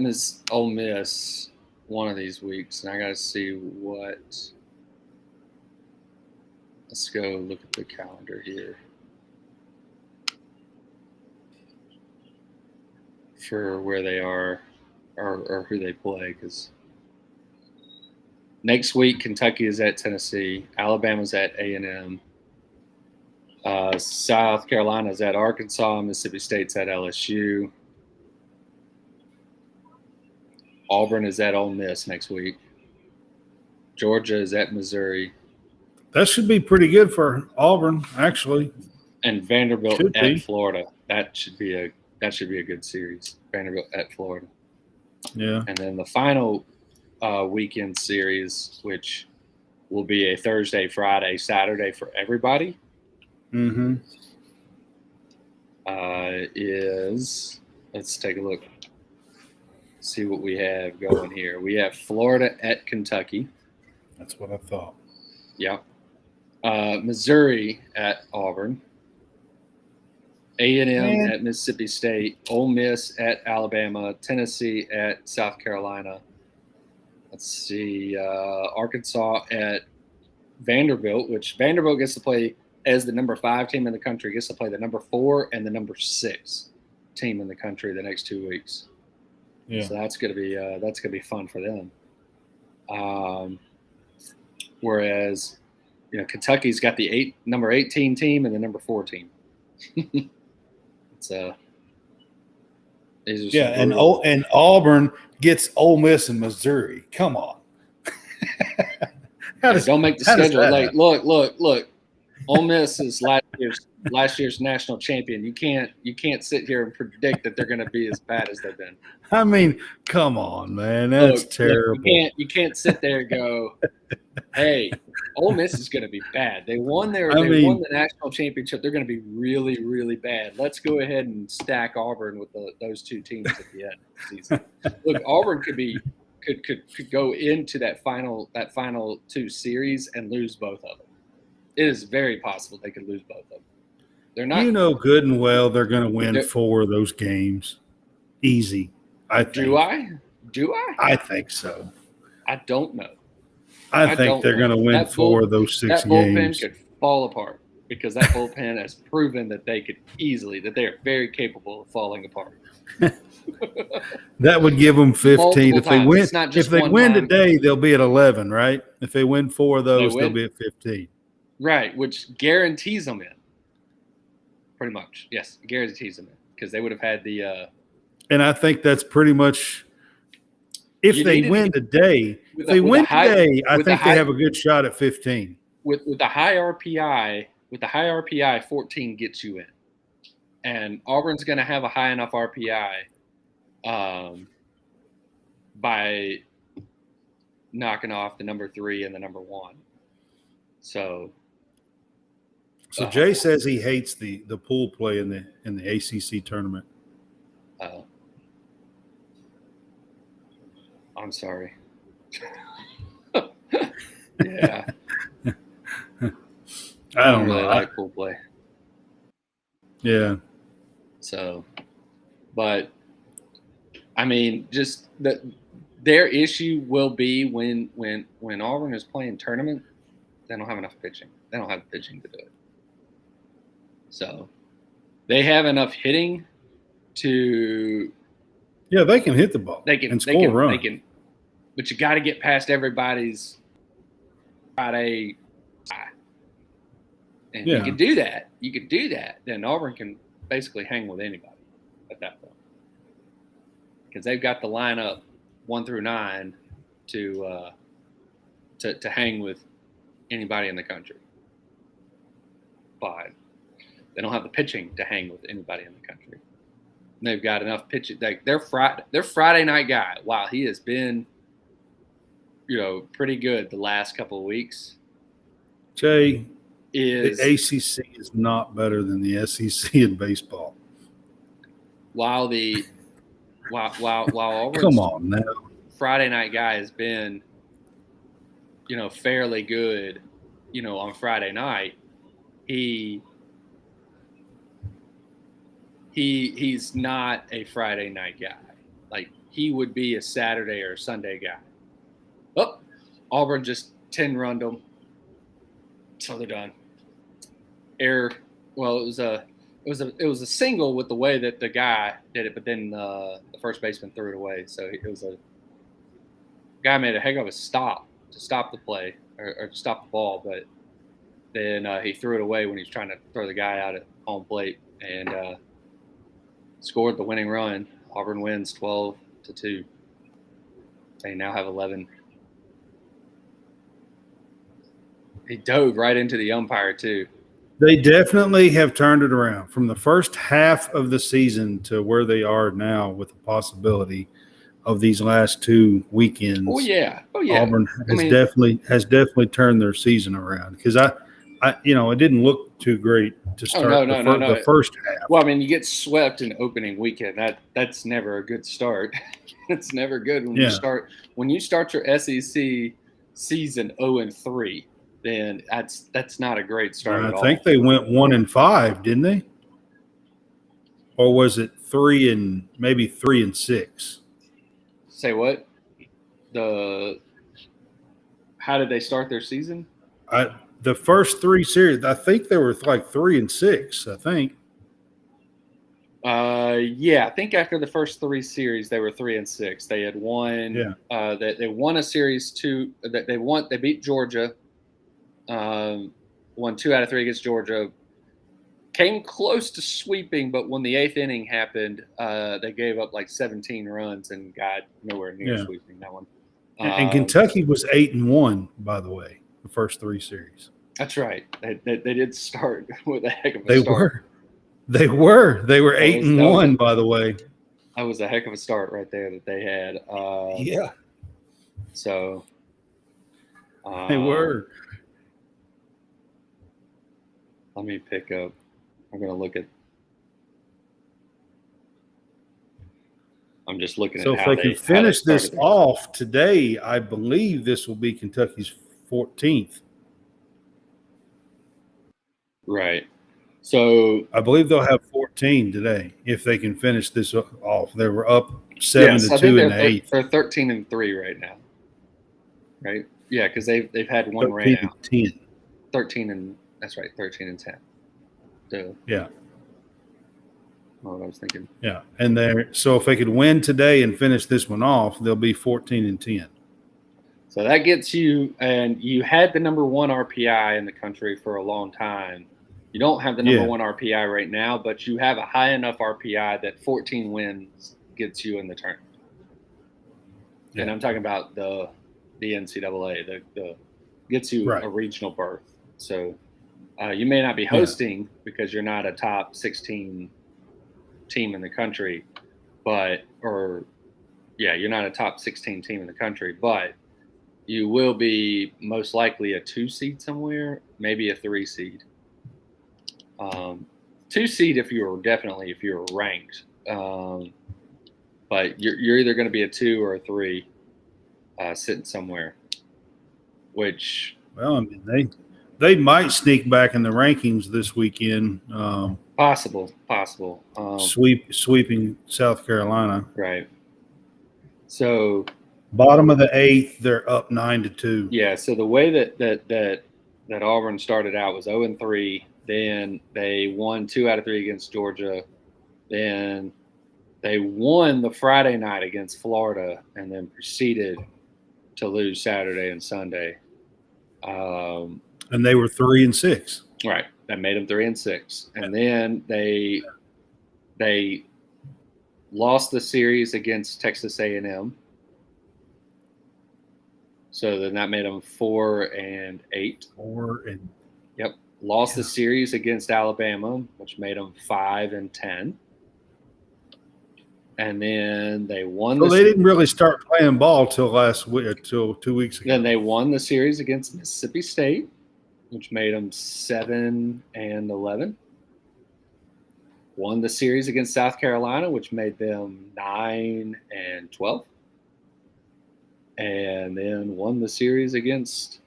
[SPEAKER 2] Ole Miss one of these weeks, and I got to see what. Let's go look at the calendar here for where they are or who they play, because next week Kentucky is at Tennessee, Alabama's at A&M, South Carolina's at Arkansas, Mississippi State's at LSU, Auburn is at Ole Miss next week, Georgia is at Missouri.
[SPEAKER 1] That should be pretty good for Auburn, actually.
[SPEAKER 2] And Vanderbilt at Florida. That should be a good series. Vanderbilt at Florida.
[SPEAKER 1] Yeah.
[SPEAKER 2] And then the final weekend series, which will be a Thursday, Friday, Saturday for everybody.
[SPEAKER 1] Mm-hmm.
[SPEAKER 2] Let's take a look. See what we have going here. We have Florida at Kentucky.
[SPEAKER 1] That's what I thought.
[SPEAKER 2] Yep. Missouri at Auburn, A&M at Mississippi State, Ole Miss at Alabama, Tennessee at South Carolina. Let's see, Arkansas at Vanderbilt, which Vanderbilt gets to play as the number 5 team in the country, gets to play the number 4 and the number 6 team in the country the next 2 weeks.
[SPEAKER 1] Yeah.
[SPEAKER 2] So that's gonna be fun for them. Whereas, Kentucky's got the number 18 team and the number 4 team.
[SPEAKER 1] And Auburn gets Ole Miss and Missouri. Come on.
[SPEAKER 2] Don't make the schedule late. Look. Ole Miss is last year's national champion. You can't sit here and predict that they're going to be as bad as they've been.
[SPEAKER 1] I mean, come on, man. That's terrible.
[SPEAKER 2] You can't sit there and go, hey, Ole Miss is going to be bad. They won the national championship. They're going to be really, really bad. Let's go ahead and stack Auburn with those 2 teams at the end of the season. Look, Auburn could go into that final 2 series and lose both of them. It is very possible they could lose both of them. They're not.
[SPEAKER 1] Good and well they're going to win 4 of those games. Easy, I think.
[SPEAKER 2] Do I?
[SPEAKER 1] I think so.
[SPEAKER 2] I don't know.
[SPEAKER 1] I think they're going to win 4 of those 6
[SPEAKER 2] games. That bullpen
[SPEAKER 1] games.
[SPEAKER 2] could fall apart because that bullpen has proven that they are very capable of falling apart.
[SPEAKER 1] That would give them 15. If they win,
[SPEAKER 2] time.
[SPEAKER 1] Today, they'll be at 11, right? If they win 4 of those, they'll be at 15.
[SPEAKER 2] Right, which guarantees them in. Pretty much, yes, guarantees them in because they would have had the.
[SPEAKER 1] And I think that's pretty much. If they win today, I think they have a good shot at 15.
[SPEAKER 2] With the high RPI, 14 gets you in, and Auburn's going to have a high enough RPI, by knocking off the number 3 and the number 1. So
[SPEAKER 1] Jay says he hates the pool play in the ACC tournament.
[SPEAKER 2] I'm sorry. Yeah.
[SPEAKER 1] I don't
[SPEAKER 2] really
[SPEAKER 1] know.
[SPEAKER 2] like pool play.
[SPEAKER 1] Yeah.
[SPEAKER 2] So, but I mean, just their issue will be when Auburn is playing tournament, they don't have enough pitching. They don't have pitching to do it. So they have enough hitting to.
[SPEAKER 1] Yeah, they can hit the ball.
[SPEAKER 2] They can
[SPEAKER 1] score a run.
[SPEAKER 2] But you got to get past everybody's Friday. And you can do that. Then Auburn can basically hang with anybody at that point because they've got the lineup 1 through 9 to hang with anybody in the country. But they don't have the pitching to hang with anybody in the country. And they've got enough pitching. Their Friday night guy, while he has been, pretty good the last couple of weeks.
[SPEAKER 1] Jay, the ACC is not better than the SEC in baseball.
[SPEAKER 2] While Auburn's
[SPEAKER 1] come on now,
[SPEAKER 2] Friday night guy has been, fairly good, on Friday night. He's not a Friday night guy. Like he would be a Saturday or Sunday guy. Oh, Auburn just 10-run them. So they're done. Error. Well, it was a single with the way that the guy did it, but then the first baseman threw it away. So it was a guy made a heck of a stop to stop the play or to stop the ball, but then he threw it away when he was trying to throw the guy out at home plate and scored the winning run. Auburn wins 12-2. They now have 11. He dove right into the umpire too.
[SPEAKER 1] They definitely have turned it around from the first half of the season to where they are now with the possibility of these last 2 weekends.
[SPEAKER 2] Oh yeah.
[SPEAKER 1] Auburn has definitely turned their season around because I it didn't look too great to start the first half.
[SPEAKER 2] Well, I mean, you get swept in opening weekend. That's never a good start. It's never good when you start your SEC season 0-3. then that's not a great start at
[SPEAKER 1] I
[SPEAKER 2] all.
[SPEAKER 1] think they went 1-5, didn't they? Or was it 3-6?
[SPEAKER 2] Say what? How did they start their season?
[SPEAKER 1] The first 3 series, I think they were like 3-6. I think.
[SPEAKER 2] Yeah, I think after the first 3 series, they were 3-6. They had won.
[SPEAKER 1] Yeah.
[SPEAKER 2] They won a series 2. That they beat Georgia. Won 2 out of 3 against Georgia. Came close to sweeping, but when the 8th inning happened, they gave up like 17 runs and got nowhere near sweeping that one.
[SPEAKER 1] And Kentucky was 8-1, by the way, the first 3 series.
[SPEAKER 2] That's right. They did start with a heck of a start.
[SPEAKER 1] They were 8-1, by the way.
[SPEAKER 2] That was a heck of a start right there that they had.
[SPEAKER 1] Yeah.
[SPEAKER 2] So
[SPEAKER 1] They were.
[SPEAKER 2] Let me pick up. I'm going to look at. I'm just looking
[SPEAKER 1] So
[SPEAKER 2] at
[SPEAKER 1] if
[SPEAKER 2] how
[SPEAKER 1] they can finish this off today, I believe this will be Kentucky's 14th.
[SPEAKER 2] Right. So
[SPEAKER 1] I believe they'll have 14 today if they can finish this off. They were up 7-2 in the 8th.
[SPEAKER 2] They're 13-3 right now. Right? Yeah, because they've had one
[SPEAKER 1] 13
[SPEAKER 2] rain out.
[SPEAKER 1] 10.
[SPEAKER 2] 13 that's right, 13-10. So
[SPEAKER 1] yeah.
[SPEAKER 2] What I was thinking.
[SPEAKER 1] Yeah, and so if they could win today and finish this one off, they'll be 14-10.
[SPEAKER 2] So that gets you, and you had the number 1 RPI in the country for a long time. You don't have the number 1 RPI right now, but you have a high enough RPI that 14 wins gets you in the tournament. Yeah. And I'm talking about the NCAA, the gets you a regional berth. So you may not be hosting because you're not a top 16 team in the country, you're not a top 16 team in the country, but you will be most likely a 2 seed somewhere, maybe a 3 seed. 2 seed if you're ranked, but you're either going to be a 2 or a 3 sitting somewhere. Which,
[SPEAKER 1] well, I mean they might sneak back in the rankings this weekend.
[SPEAKER 2] Possible.
[SPEAKER 1] Sweeping South Carolina.
[SPEAKER 2] Right. So
[SPEAKER 1] bottom of the 8th, they're up 9-2.
[SPEAKER 2] Yeah. So the way that Auburn started out was 0-3. Then they won 2 out of 3 against Georgia. Then they won the Friday night against Florida, and then proceeded to lose Saturday and Sunday.
[SPEAKER 1] And they were 3-6.
[SPEAKER 2] Right. That made them 3-6. And then they lost the series against Texas A&M. So then that made them 4-8. Yep. Lost the series against Alabama, which made them 5-10. And then they won.
[SPEAKER 1] Well, they didn't really start playing ball till 2 weeks ago.
[SPEAKER 2] Then they won the series against Mississippi State, which made them 7-11. Won the series against South Carolina, which made them 9-12. And then won the series against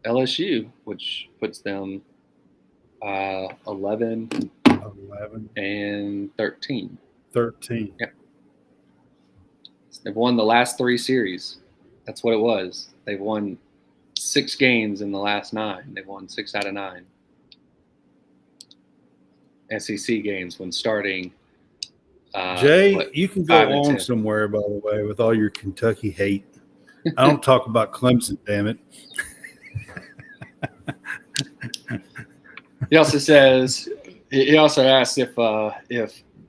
[SPEAKER 2] LSU, which puts them 11 and 13.
[SPEAKER 1] 13.
[SPEAKER 2] Yeah. They've won the last 3 series. That's what it was. They've won 6 games in the last 9. They've won 6 out of 9 SEC games when starting.
[SPEAKER 1] Jay, you can go on somewhere, by the way, with all your Kentucky hate. I don't talk about Clemson, damn it.
[SPEAKER 2] He also asked if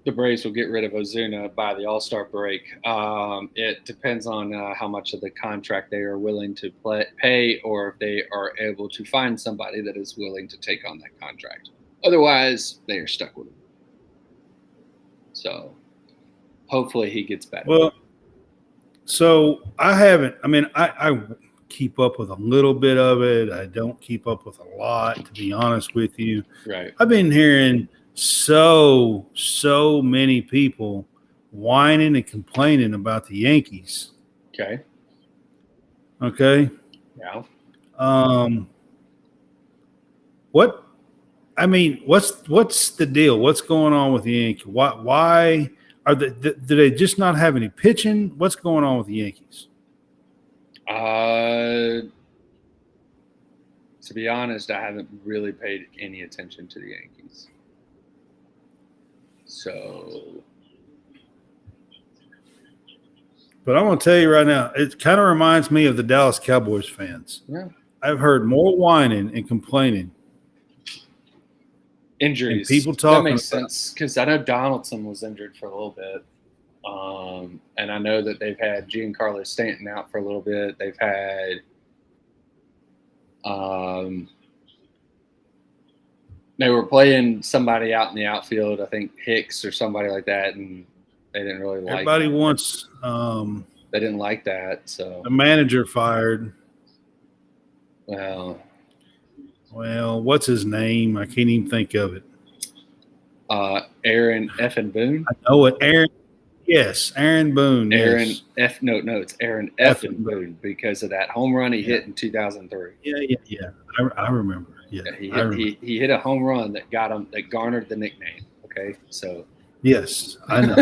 [SPEAKER 2] the Braves will get rid of Ozuna by the All-Star break. It depends on how much of the contract they are willing to pay, or if they are able to find somebody that is willing to take on that contract. Otherwise, they are stuck with him. So hopefully he gets better.
[SPEAKER 1] Well, so I keep up with a little bit of it. I don't keep up with a lot, to be honest with you.
[SPEAKER 2] Right.
[SPEAKER 1] I've been hearing so many people whining and complaining about the Yankees.
[SPEAKER 2] Okay.
[SPEAKER 1] Okay.
[SPEAKER 2] Yeah.
[SPEAKER 1] What? I mean, what's the deal? What's going on with the Yankees? Why are do they just not have any pitching? What's going on with the Yankees?
[SPEAKER 2] To be honest, I haven't really paid any attention to the Yankees. So,
[SPEAKER 1] but I'm going to tell you right now, it kind of reminds me of the Dallas Cowboys fans.
[SPEAKER 2] yeah.
[SPEAKER 1] I've heard more whining and complaining.
[SPEAKER 2] Injuries.
[SPEAKER 1] And people talking.
[SPEAKER 2] That makes sense because I know Donaldson was injured for a little bit. And I know that they've had Giancarlo Stanton out for a little bit. They've had they were playing somebody out in the outfield, I think Hicks or somebody like that, and they didn't really like
[SPEAKER 1] everybody
[SPEAKER 2] it.
[SPEAKER 1] wants
[SPEAKER 2] they didn't like that. So
[SPEAKER 1] the manager fired.
[SPEAKER 2] Well,
[SPEAKER 1] what's his name? I can't even think of it.
[SPEAKER 2] Aaron Effin Boone.
[SPEAKER 1] I know it. Aaron Boone.
[SPEAKER 2] It's Aaron Effin Boone because of that home run he hit in 2003.
[SPEAKER 1] Yeah. I remember. Yeah,
[SPEAKER 2] he hit a home run that garnered the nickname. Okay, so
[SPEAKER 1] yes, I know.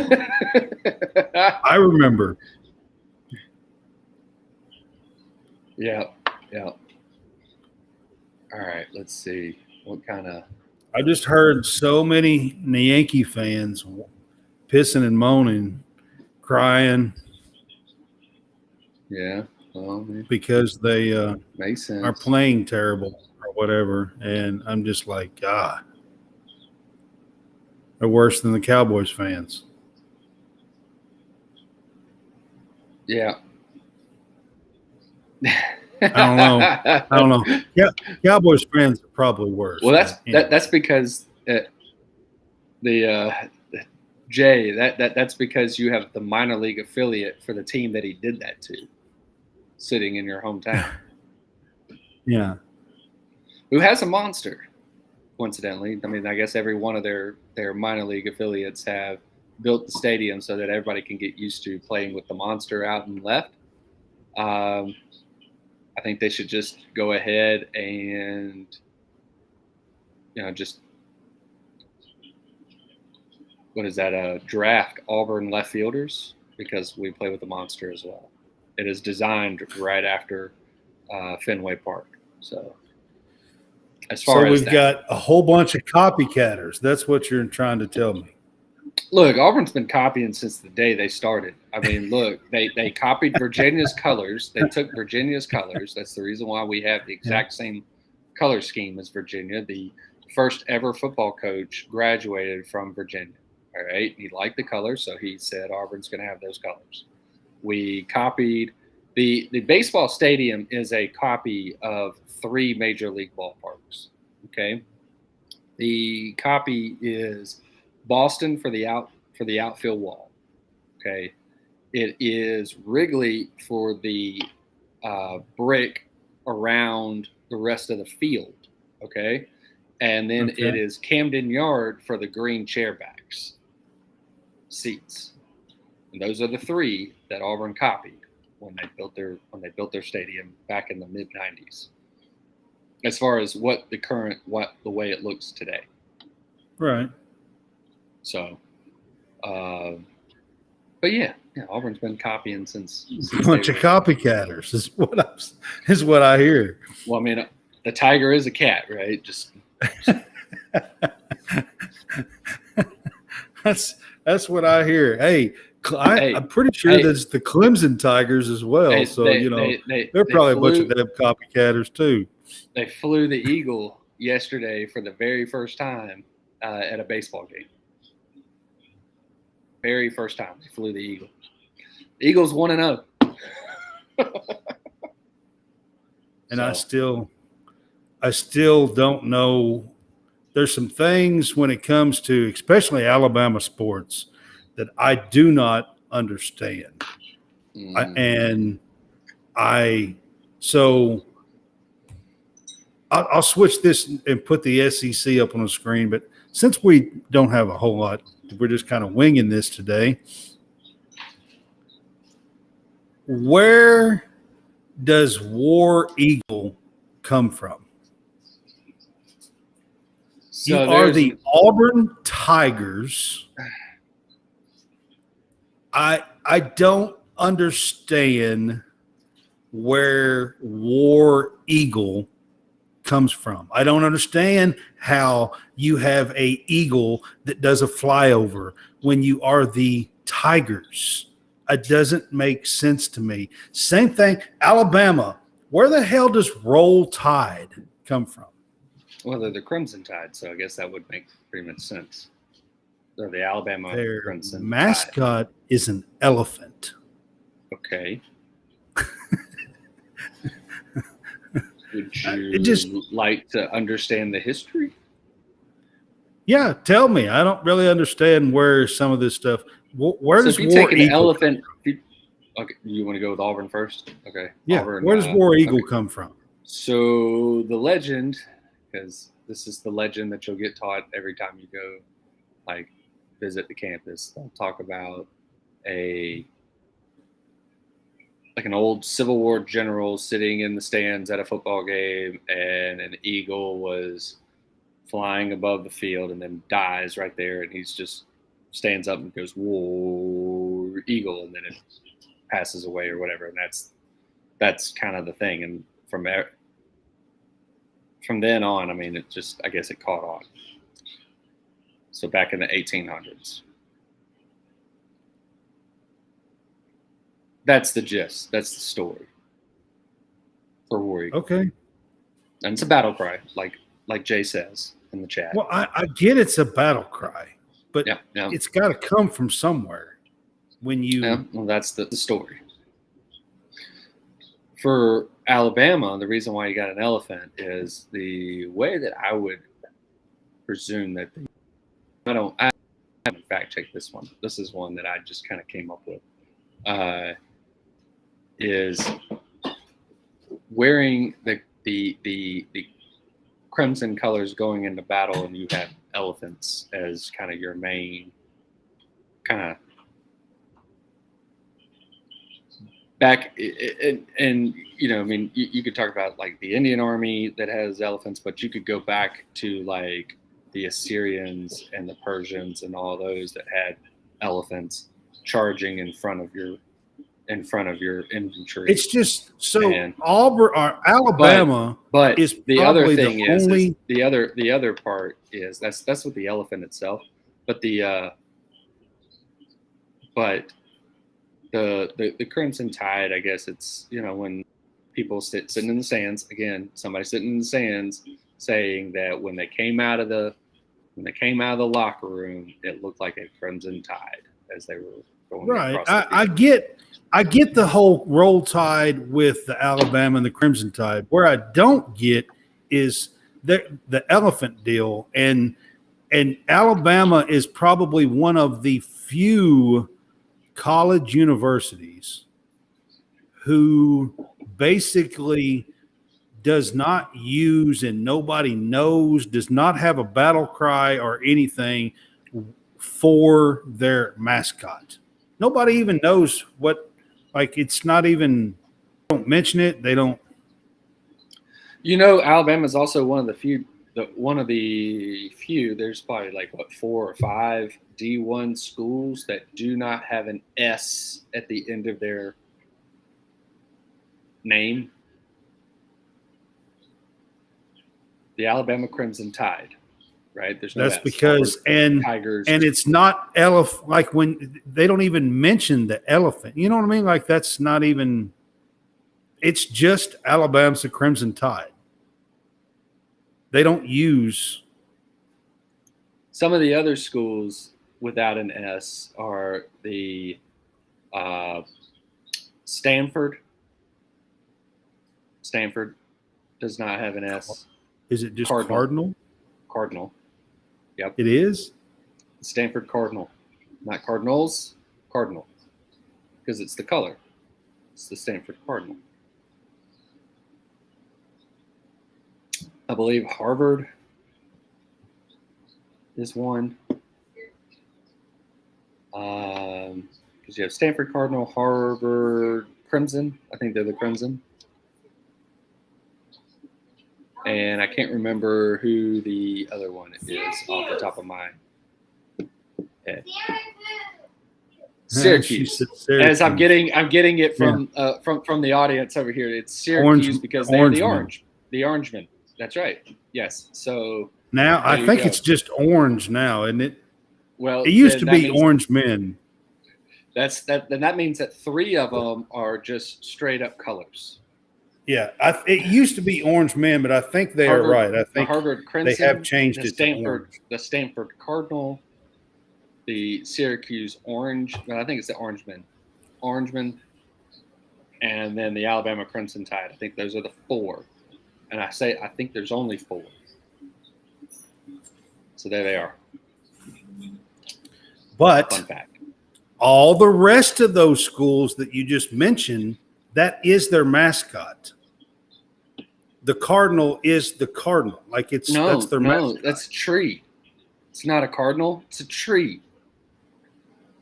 [SPEAKER 1] I remember.
[SPEAKER 2] Yeah. All right, let's see what kind of.
[SPEAKER 1] I just heard so many Yankee fans pissing and moaning, crying.
[SPEAKER 2] Yeah, well,
[SPEAKER 1] because they
[SPEAKER 2] makes sense.
[SPEAKER 1] Are playing terrible or whatever, and I'm just like, God, they're worse than the Cowboys fans.
[SPEAKER 2] Yeah.
[SPEAKER 1] I don't know. Yeah, Cowboys fans are probably worse.
[SPEAKER 2] Well, that's because Jay. That's because you have the minor league affiliate for the team that he did that to, sitting in your hometown.
[SPEAKER 1] Yeah.
[SPEAKER 2] Who has a monster? Coincidentally, I mean, I guess every one of their minor league affiliates have built the stadium so that everybody can get used to playing with the monster out and left. I think they should just go ahead and, just what is that? Draft Auburn left fielders because we play with the monster as well. It is designed right after Fenway Park. So as far as
[SPEAKER 1] we've got a whole bunch of copycatters. That's what you're trying to tell me.
[SPEAKER 2] Look, Auburn's been copying since the day they started. I mean, look, they copied Virginia's colors. They took Virginia's colors. That's the reason why we have the exact same color scheme as Virginia. The first ever football coach graduated from Virginia. All right. He liked the colors, so he said Auburn's going to have those colors. We copied the baseball stadium is a copy of 3 major league ballparks. Okay. The copy is Boston for the outfield wall. Okay. It is Wrigley for the brick around the rest of the field. Okay. And then it is Camden Yard for the green chairbacks seats. And those are the 3 that Auburn copied when they built their stadium back in the mid 90s. As far as the way it looks today.
[SPEAKER 1] Right.
[SPEAKER 2] So, but yeah, Auburn's been copying since
[SPEAKER 1] a bunch of copycatters is what I hear.
[SPEAKER 2] Well, I mean, the tiger is a cat, right? Just
[SPEAKER 1] that's what I hear. Hey, I'm pretty sure that's the Clemson Tigers as well. They're probably a bunch of them copycatters too.
[SPEAKER 2] They flew the eagle yesterday for the very first time at a baseball game. Very first time they flew the eagle. The Eagles 1-0.
[SPEAKER 1] And I still don't know. There's some things when it comes to especially Alabama sports that I do not understand. I'll switch this and put the SEC up on the screen. But since we don't have a whole lot, we're just kind of winging this today. Where does War Eagle come from? You are the Auburn Tigers. I don't understand where War Eagle comes from. I don't understand how you have a eagle that does a flyover when you are the Tigers. It doesn't make sense to me. Same thing, Alabama. Where the hell does Roll Tide come from?
[SPEAKER 2] Well, they're the Crimson Tide, so I guess that would make pretty much sense. They're the Alabama
[SPEAKER 1] Their
[SPEAKER 2] Crimson
[SPEAKER 1] mascot
[SPEAKER 2] Tide.
[SPEAKER 1] is an elephant.
[SPEAKER 2] Okay. Would you like to understand the history?
[SPEAKER 1] Yeah, tell me. I don't really understand where some of this stuff. Where does War Eagle?
[SPEAKER 2] Elephant? Okay, you want to go with Auburn first? Okay.
[SPEAKER 1] Yeah.
[SPEAKER 2] Auburn,
[SPEAKER 1] Where does War Eagle come from?
[SPEAKER 2] So the legend, because this is the legend that you'll get taught every time you go, like, visit the campus. They'll talk about an old Civil War general sitting in the stands at a football game, and an eagle was flying above the field and then dies right there, and he's just stands up and goes, "War Eagle," and then it passes away or whatever, and that's kind of the thing. And from then on, I mean, I guess it caught on. So back in the 1800s. That's the gist. That's the story for War Eagle.
[SPEAKER 1] Okay.
[SPEAKER 2] And it's a battle cry, like Jay says in the chat.
[SPEAKER 1] Well, I get it's a battle cry, but
[SPEAKER 2] yeah.
[SPEAKER 1] It's got to come from somewhere.
[SPEAKER 2] Well, that's the story. For Alabama, the reason why you got an elephant is the way that I would presume that I haven't fact checked this one. This is one that I just kind of came up with. Is wearing the crimson colors going into battle, and you have elephants as kind of your main kind of back. And I mean, you could talk about like the Indian Army that has elephants, but you could go back to like the Assyrians and the Persians and all those that had elephants charging in front of your infantry.
[SPEAKER 1] It's just so Auburn or Alabama,
[SPEAKER 2] but
[SPEAKER 1] is
[SPEAKER 2] the other thing
[SPEAKER 1] is
[SPEAKER 2] the other part is that's what the elephant itself, but the Crimson Tide, I guess it's when people sitting in the stands, again, somebody sitting in the stands saying that when they came out of the locker room, it looked like a Crimson Tide as they were going
[SPEAKER 1] right.
[SPEAKER 2] across the
[SPEAKER 1] field. I get the whole Roll Tide with the Alabama and the Crimson Tide. Where I don't get is the elephant deal, and Alabama is probably one of the few college universities who basically does not use, and nobody knows, does not have a battle cry or anything for their mascot. Nobody even knows what. Like, it's not even, don't mention it. They don't.
[SPEAKER 2] Alabama is also one of the few, there's probably like 4 or 5 D1 schools that do not have an S at the end of their name. The Alabama Crimson Tide. Right? There's no
[SPEAKER 1] That's
[SPEAKER 2] S.
[SPEAKER 1] because
[SPEAKER 2] Tigers,
[SPEAKER 1] and it's not like when they don't even mention the elephant. You know what I mean? Like, that's not even. It's just Alabama's the Crimson Tide. They don't use.
[SPEAKER 2] Some of the other schools without an S are the Stanford. Stanford does not have an S.
[SPEAKER 1] Is it just Cardinal?
[SPEAKER 2] Cardinal. Yep.
[SPEAKER 1] It is?
[SPEAKER 2] Stanford Cardinal. Not Cardinals, Cardinal. Because it's the color. It's the Stanford Cardinal. I believe Harvard is one. Because you have Stanford Cardinal, Harvard Crimson. I think they're the Crimson. and I can't remember who the other one is off the top of my head. Syracuse. As I'm getting it from the audience over here. It's Syracuse because they're the orange. The Orangemen. That's right. Yes. So
[SPEAKER 1] now I think it's just orange now, isn't it?
[SPEAKER 2] Well,
[SPEAKER 1] it used to be Orange Men.
[SPEAKER 2] Then that means that 3 of them are just straight up colors.
[SPEAKER 1] Yeah, it used to be Orange Men, but I think they are right. I think
[SPEAKER 2] Harvard Crimson,
[SPEAKER 1] they have changed it to orange.
[SPEAKER 2] The Stanford Cardinal, the Syracuse Orange. I think it's the Orangemen, and then the Alabama Crimson Tide. I think those are the 4. And I think there's only 4. So there they are.
[SPEAKER 1] But
[SPEAKER 2] fun fact.
[SPEAKER 1] All the rest of those schools that you just mentioned, that is their mascot. The Cardinal is the Cardinal. Like that's their mascot.
[SPEAKER 2] No, that's a tree. It's not a cardinal. It's a tree.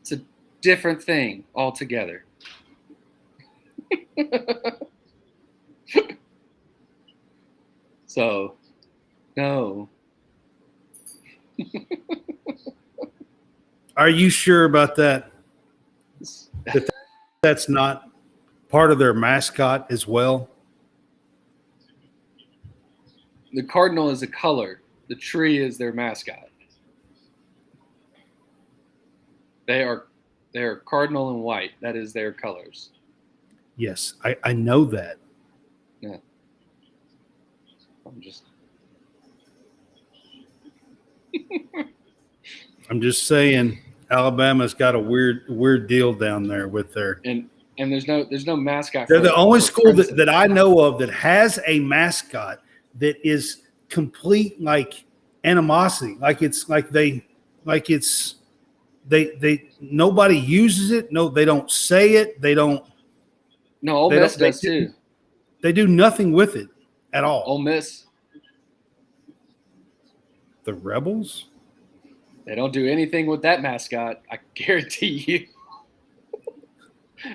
[SPEAKER 2] It's a different thing altogether. So, no.
[SPEAKER 1] Are you sure about that? That's not part of their mascot as well?
[SPEAKER 2] The cardinal is a color. The tree is their mascot. They are cardinal and white. That is their colors.
[SPEAKER 1] Yes, I know that.
[SPEAKER 2] Yeah.
[SPEAKER 1] I'm just saying Alabama's got a weird deal down there with their
[SPEAKER 2] and there's no mascot.
[SPEAKER 1] They're the only school that I know of that has a mascot that is complete like animosity. They nobody uses it. No, they don't say it. They don't.
[SPEAKER 2] No, Ole Miss does too.
[SPEAKER 1] They do nothing with it at all.
[SPEAKER 2] Ole Miss.
[SPEAKER 1] The Rebels?
[SPEAKER 2] They don't do anything with that mascot. I guarantee you.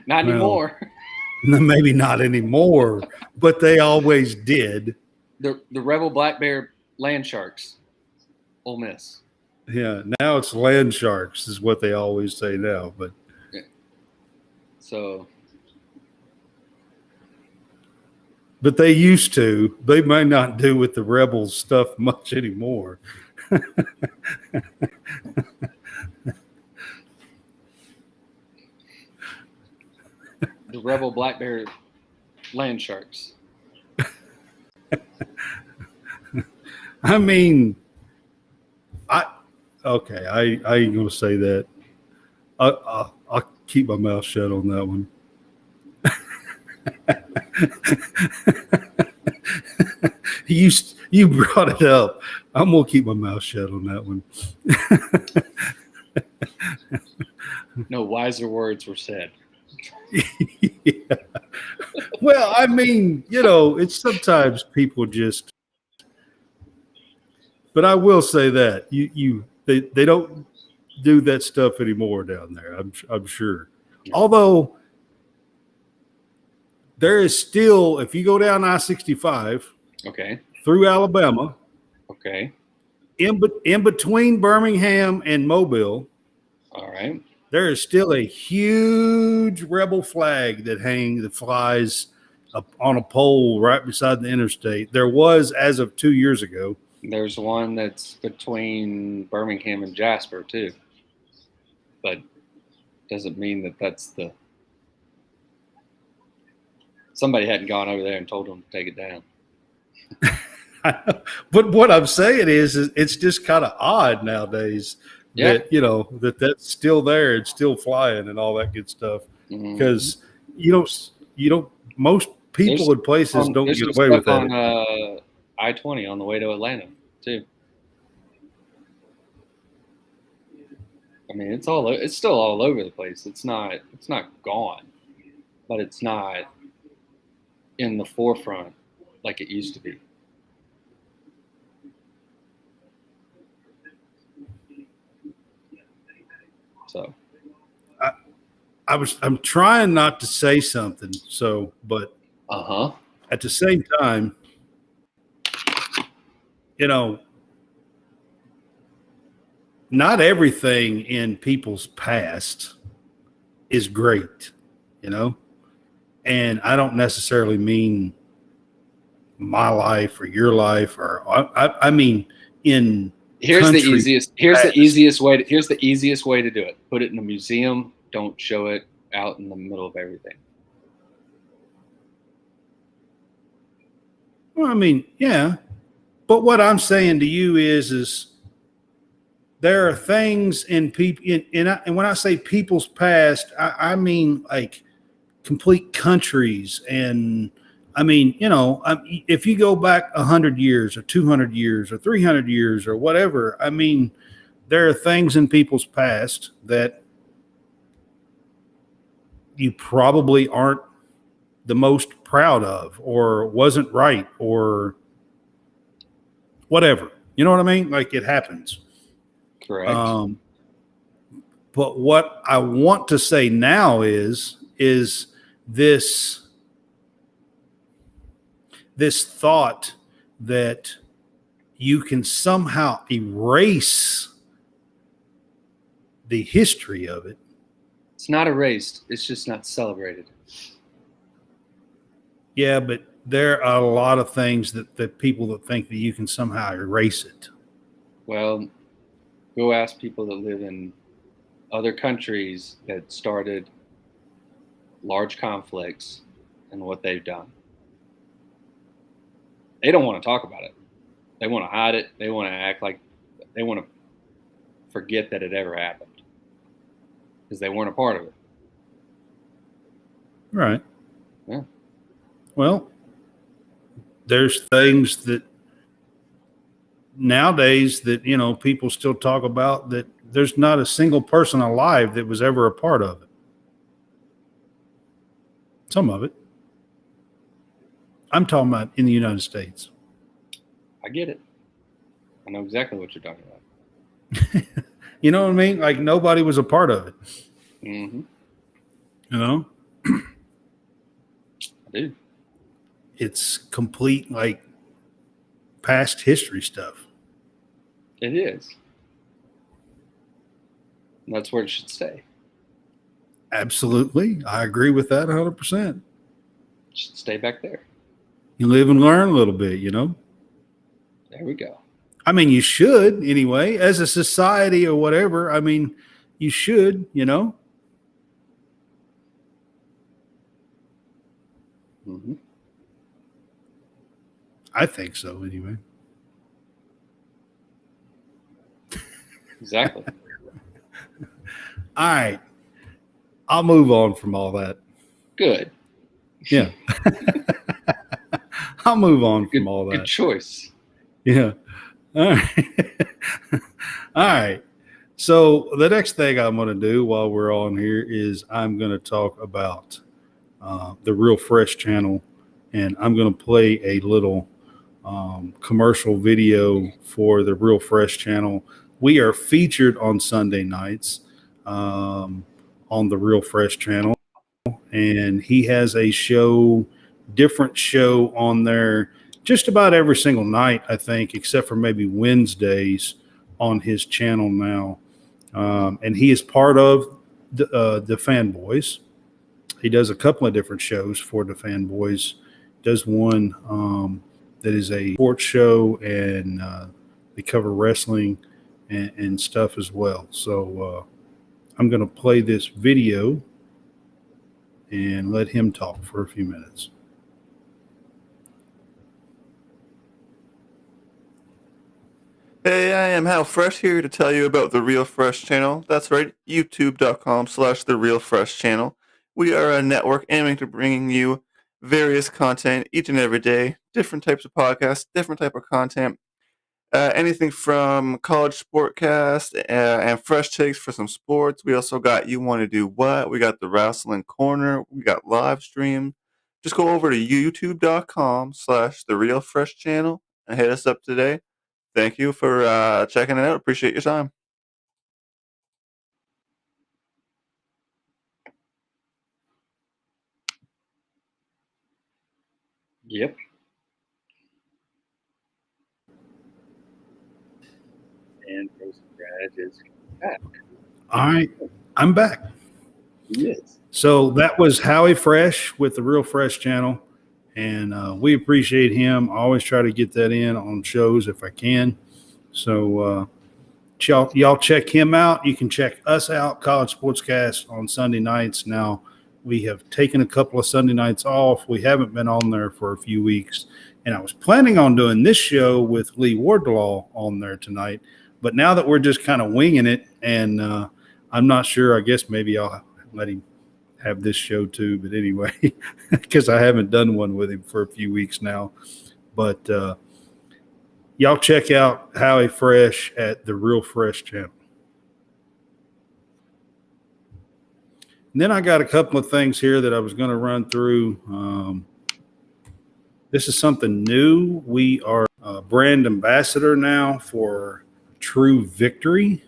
[SPEAKER 2] Not anymore.
[SPEAKER 1] Maybe not anymore, but they always did.
[SPEAKER 2] The Rebel Black Bear Land Sharks. Ole Miss.
[SPEAKER 1] Yeah, now it's Land Sharks is what they always say now, but
[SPEAKER 2] yeah. So
[SPEAKER 1] but they used to. They might not do with the Rebels stuff much anymore.
[SPEAKER 2] The Rebel Black Bear Land Sharks.
[SPEAKER 1] I mean, I ain't gonna say that. I'll keep my mouth shut on that one. You brought it up. I'm gonna keep my mouth shut on that one.
[SPEAKER 2] No wiser words were said.
[SPEAKER 1] Yeah. Well, I mean, it's sometimes people just. But I will say that they don't do that stuff anymore down there. I'm sure. Yeah. Although there is still, if you go down I-65,
[SPEAKER 2] okay,
[SPEAKER 1] through Alabama,
[SPEAKER 2] okay,
[SPEAKER 1] in between Birmingham and Mobile,
[SPEAKER 2] all right,
[SPEAKER 1] there is still a huge rebel flag that flies up on a pole right beside the interstate. There was as of 2 years ago.
[SPEAKER 2] There's one that's between Birmingham and Jasper too, but doesn't mean that that's the. Somebody hadn't gone over there and told them to take it down.
[SPEAKER 1] But what I'm saying is it's just kind of odd nowadays that that's still there, it's still flying and all that good stuff. Because most people in places don't get away with that.
[SPEAKER 2] On I-20 on the way to Atlanta too. I mean, it's still all over the place. It's not gone, but it's not in the forefront like it used to be. So
[SPEAKER 1] I'm trying not to say something, but
[SPEAKER 2] at
[SPEAKER 1] the same time, you know, not everything in people's past is great, you know, and I don't necessarily mean my life or your life, or I mean in
[SPEAKER 2] Here's the easiest way to do it. Put it in a museum. Don't show it out in the middle of everything.
[SPEAKER 1] Well, I mean, yeah, but what I'm saying to you is there are things in people, and when I say people's past, I mean like complete countries, and I mean, if you go back 100 years or 200 years or 300 years or whatever, I mean, there are things in people's past that you probably aren't the most proud of, or wasn't right, or whatever. You know what I mean? Like, it happens.
[SPEAKER 2] Correct.
[SPEAKER 1] But what I want to say now is this thought that you can somehow erase the history of it.
[SPEAKER 2] It's not erased. It's just not celebrated.
[SPEAKER 1] Yeah, but there are a lot of things that people that think that you can somehow erase it.
[SPEAKER 2] Well, go ask people that live in other countries that started large conflicts and what they've done. They don't want to talk about it. They want to hide it. They want to act like they want to forget that it ever happened because they weren't a part of it.
[SPEAKER 1] Right.
[SPEAKER 2] Yeah.
[SPEAKER 1] Well, there's things that nowadays that, people still talk about, that there's not a single person alive that was ever a part of it. Some of it. I'm talking about in the United States.
[SPEAKER 2] I get it. I know exactly what you're talking about.
[SPEAKER 1] You know what I mean? Like, nobody was a part of it.
[SPEAKER 2] Mm-hmm.
[SPEAKER 1] You know?
[SPEAKER 2] I do.
[SPEAKER 1] It's complete, like, past history stuff.
[SPEAKER 2] It is. And that's where it should stay.
[SPEAKER 1] Absolutely. I agree with that 100%.
[SPEAKER 2] It should stay back there.
[SPEAKER 1] You live and learn a little bit, you know?
[SPEAKER 2] There we go.
[SPEAKER 1] I mean, you should anyway, as a society or whatever. I mean, you should,
[SPEAKER 2] Mm-hmm.
[SPEAKER 1] I think so anyway.
[SPEAKER 2] Exactly.
[SPEAKER 1] All right. I'll move on from all that.
[SPEAKER 2] Good.
[SPEAKER 1] Yeah. I'll move on from all that.
[SPEAKER 2] Good choice.
[SPEAKER 1] Yeah. All right. All right. So the next thing I'm going to do while we're on here is I'm going to talk about the Real Fresh channel, and I'm going to play a little commercial video for the Real Fresh channel. We are featured on Sunday nights on the Real Fresh channel, and he has a different show on there just about every single night, I think, except for maybe Wednesdays on his channel now. And he is part of the Fanboys. He does a couple of different shows for the Fanboys. Does one that is a sports show, and they cover wrestling and stuff as well. So I'm going to play this video and let him talk for a few minutes.
[SPEAKER 3] Hey, I am Hal Fresh here to tell you about the Real Fresh channel. That's right, youtube.com/the Real Fresh channel. We are a network aiming to bringing you various content each and every day, different types of podcasts, different type of content, anything from college sportcast and fresh takes for some sports. We also got You Want to Do What? We got the Wrestling Corner. We got live stream. Just go over to youtube.com/the Real Fresh channel and hit us up today. Thank you for checking it out. Appreciate your time.
[SPEAKER 2] Yep. and Rosen Brad is back.
[SPEAKER 1] All right, I'm back.
[SPEAKER 2] Yes.
[SPEAKER 1] So that was Howie Fresh with the Real Fresh channel, and we appreciate him. I always try to get that in on shows if I can. So y'all check him out. You can check us out, College Sportscast, on Sunday nights. Now, we have taken a couple of Sunday nights off. We haven't been on there for a few weeks, and I was planning on doing this show with Lee Wardlaw on there tonight. But now that we're just kind of winging it, and I'm not sure, I guess maybe I'll let him have this show too. But anyway, because I haven't done one with him for a few weeks now. But y'all check out Howie Fresh at the Real Fresh channel. And then I got a couple of things here that I was going to run through. This is something new. We are a brand ambassador now for True Victory.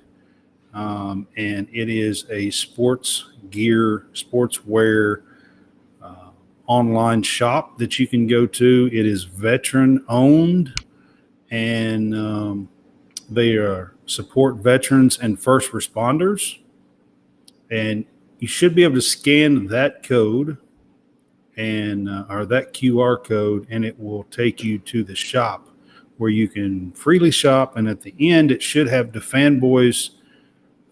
[SPEAKER 1] And it is a sports gear, sportswear online shop that you can go to. It is veteran owned, and they support veterans and first responders. And you should be able to scan that code and or that QR code, and it will take you to the shop where you can freely shop. And at the end, it should have the Fanboys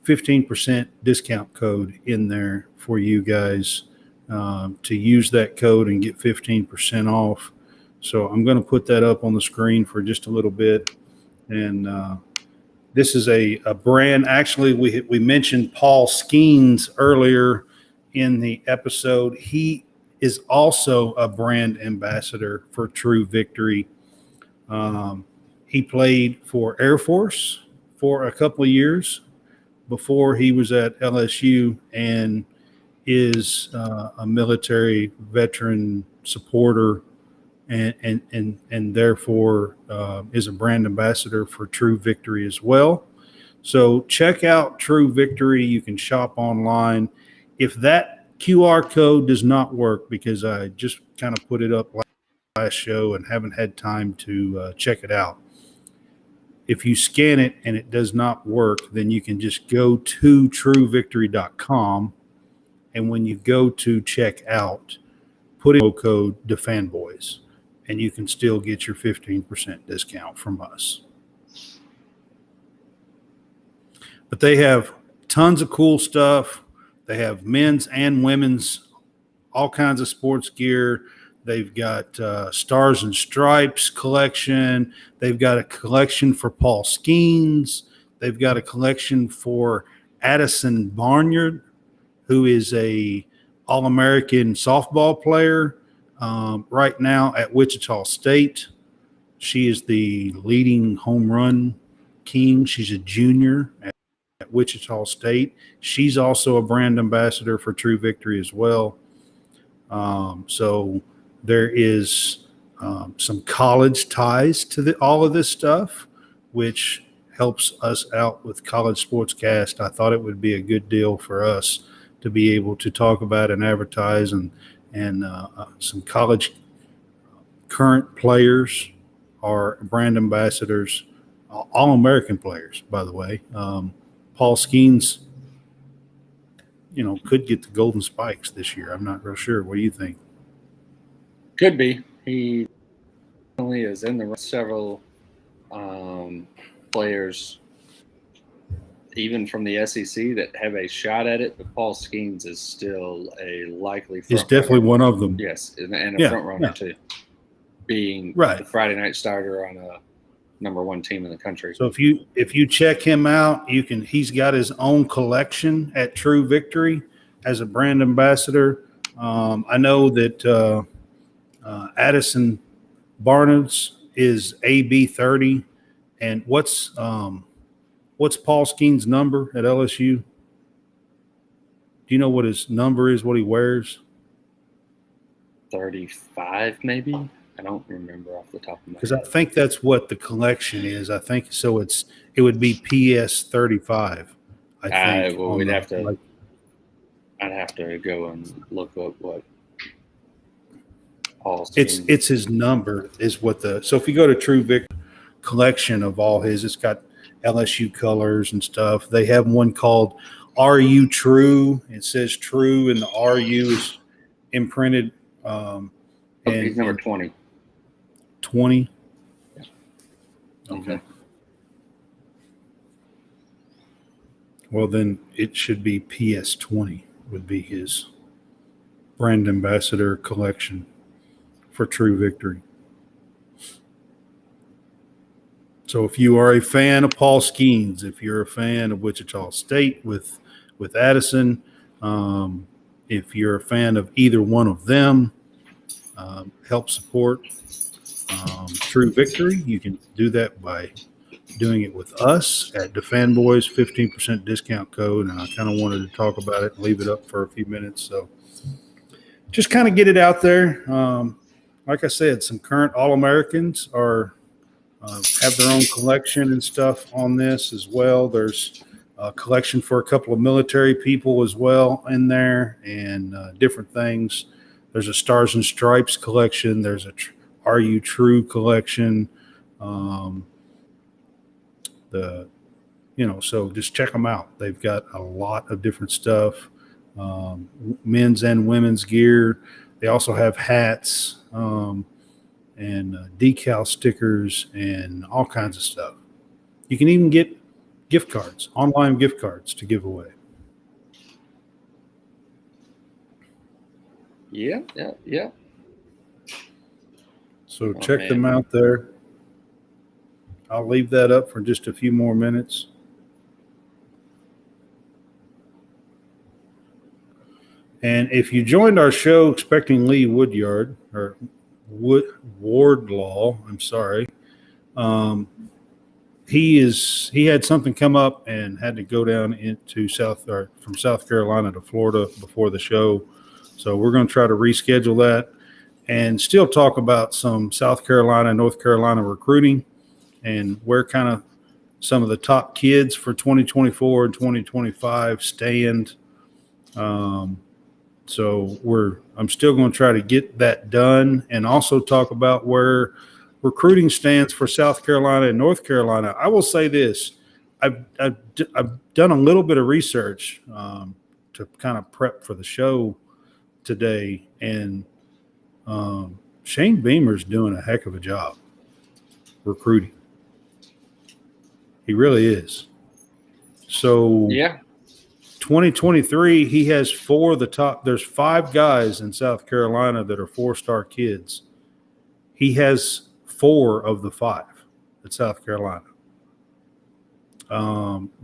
[SPEAKER 1] 15% discount code in there for you guys to use that code and get 15% off. So I'm going to put that up on the screen for just a little bit. And this is a brand. Actually, we mentioned Paul Skeens earlier in the episode. He is also a brand ambassador for True Victory. He played for Air Force for a couple of years before he was at LSU, and is a military veteran supporter, and therefore is a brand ambassador for True Victory as well. So check out True Victory. You can shop online. If that QR code does not work, because I just kind of put it up last show and haven't had time to check it out. If you scan it and it does not work, then you can just go to truevictory.com. And when you go to check out, put in code DeFanboys, and you can still get your 15% discount from us. But they have tons of cool stuff. They have men's and women's, all kinds of sports gear. They've got Stars and Stripes collection. They've got a collection for Paul Skeens. They've got a collection for Addison Barnyard, who is a All-American softball player right now at Wichita State. She is the leading home run king. She's a junior at Wichita State. She's also a brand ambassador for True Victory as well. So there is some college ties to all of this stuff, which helps us out with College Sportscast. I thought it would be a good deal for us to be able to talk about and advertise, and some college current players are brand ambassadors, all American players, by the way. Paul Skeens, could get the Golden Spikes this year. I'm not real sure. What do you think?
[SPEAKER 2] Could be. He definitely is in the several players, even from the SEC, that have a shot at it. But Paul Skeens is still a likely front
[SPEAKER 1] He's definitely
[SPEAKER 2] runner.
[SPEAKER 1] one of them.
[SPEAKER 2] Yes, and a front runner too, being the Friday night starter on a number one team in the country.
[SPEAKER 1] So if you check him out, he's got his own collection at True Victory as a brand ambassador. I know that Addison Barnard's is AB30, and what's Paul Skeens' number at LSU? Do you know what his number is? What he wears?
[SPEAKER 2] 35, maybe. I don't remember off the top of my head.
[SPEAKER 1] Because I think that's what the collection is. I think so. It would be PS 35. I think.
[SPEAKER 2] Well, I'd have to go and look up what Paul Skeens.
[SPEAKER 1] It's his number is what so if you go to True Vic collection of all his, it's got LSU colors and stuff. They have one called "Are You True?" It says "True" and the "RU" is imprinted.
[SPEAKER 2] He's number 20.
[SPEAKER 1] 20.
[SPEAKER 2] Yeah.
[SPEAKER 1] Okay. Well, then it should be PS20 would be his brand ambassador collection for True Victory. So if you are a fan of Paul Skeens, if you're a fan of Wichita State with Addison, if you're a fan of either one of them, help support True Victory. You can do that by doing it with us at the Fanboys, 15% discount code. And I kind of wanted to talk about it and leave it up for a few minutes. So just kind of get it out there. Like I said, some current All-Americans are have their own collection and stuff on this as well. There's a collection for a couple of military people as well in there, and different things. There's a Stars and Stripes collection. There's a Are You True collection. So just check them out. They've got a lot of different stuff, men's and women's gear. They also have hats. And decal stickers and all kinds of stuff. You can even get gift cards, online gift cards to give away.
[SPEAKER 2] Yeah.
[SPEAKER 1] So check them out there. I'll leave that up for just a few more minutes. And if you joined our show expecting Lee Wardlaw, I'm sorry. He had something come up and had to go down into from South Carolina to Florida before the show. So we're going to try to reschedule that and still talk about some South Carolina, North Carolina recruiting and where kind of some of the top kids for 2024 and 2025 stand. So I'm still going to try to get that done and also talk about where recruiting stands for South Carolina and North Carolina. I will say this. I've done a little bit of research to kind of prep for the show today, and Shane Beamer's doing a heck of a job recruiting. He really is. So
[SPEAKER 2] yeah.
[SPEAKER 1] 2023, he has there's 5 guys in South Carolina that are 4-star kids. He has 4 of the 5 at South Carolina.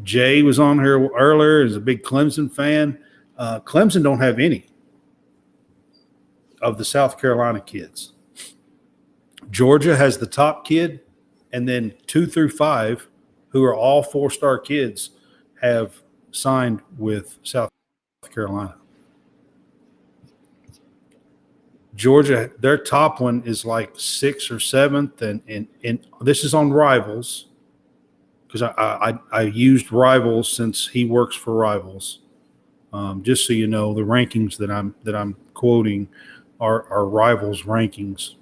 [SPEAKER 1] Jay was on here earlier, is a big Clemson fan. Clemson don't have any of the South Carolina kids. Georgia has the top kid, and then 2 through 5, who are all 4-star kids, have signed with South Carolina. Georgia, their top one is like 6th or 7th, and this is on Rivals, because I used Rivals since he works for Rivals. Just so you know, the rankings that I'm quoting are Rivals rankings.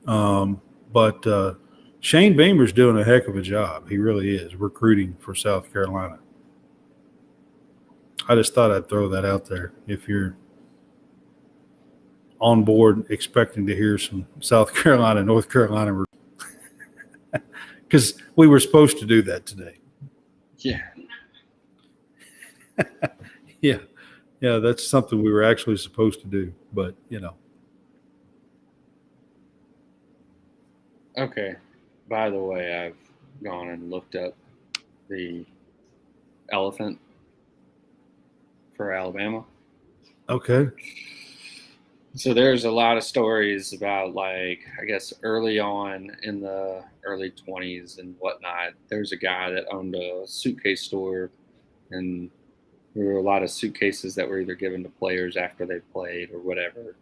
[SPEAKER 1] But Shane Beamer's doing a heck of a job. He really is recruiting for South Carolina. I just thought I'd throw that out there if you're on board expecting to hear some South Carolina, North Carolina, because we were supposed to do that today.
[SPEAKER 2] Yeah.
[SPEAKER 1] Yeah, that's something we were actually supposed to do, but
[SPEAKER 2] Okay. By the way, I've gone and looked up the elephant for Alabama.
[SPEAKER 1] Okay.
[SPEAKER 2] So there's a lot of stories about, like, I guess early on in the early 20s and whatnot, there's a guy that owned a suitcase store, and there were a lot of suitcases that were either given to players after they played or whatever,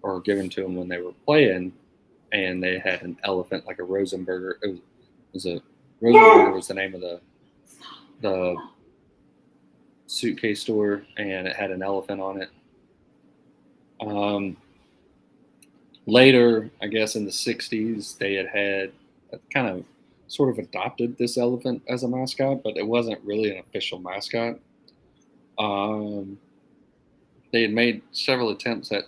[SPEAKER 2] or given to them when they were playing, and they had an elephant, like a Rosenberger. Rosenberger was the name of the suitcase store, and it had an elephant on it. Later, I guess in the 60s, they had kind of sort of adopted this elephant as a mascot, but it wasn't really an official mascot. They had made several attempts at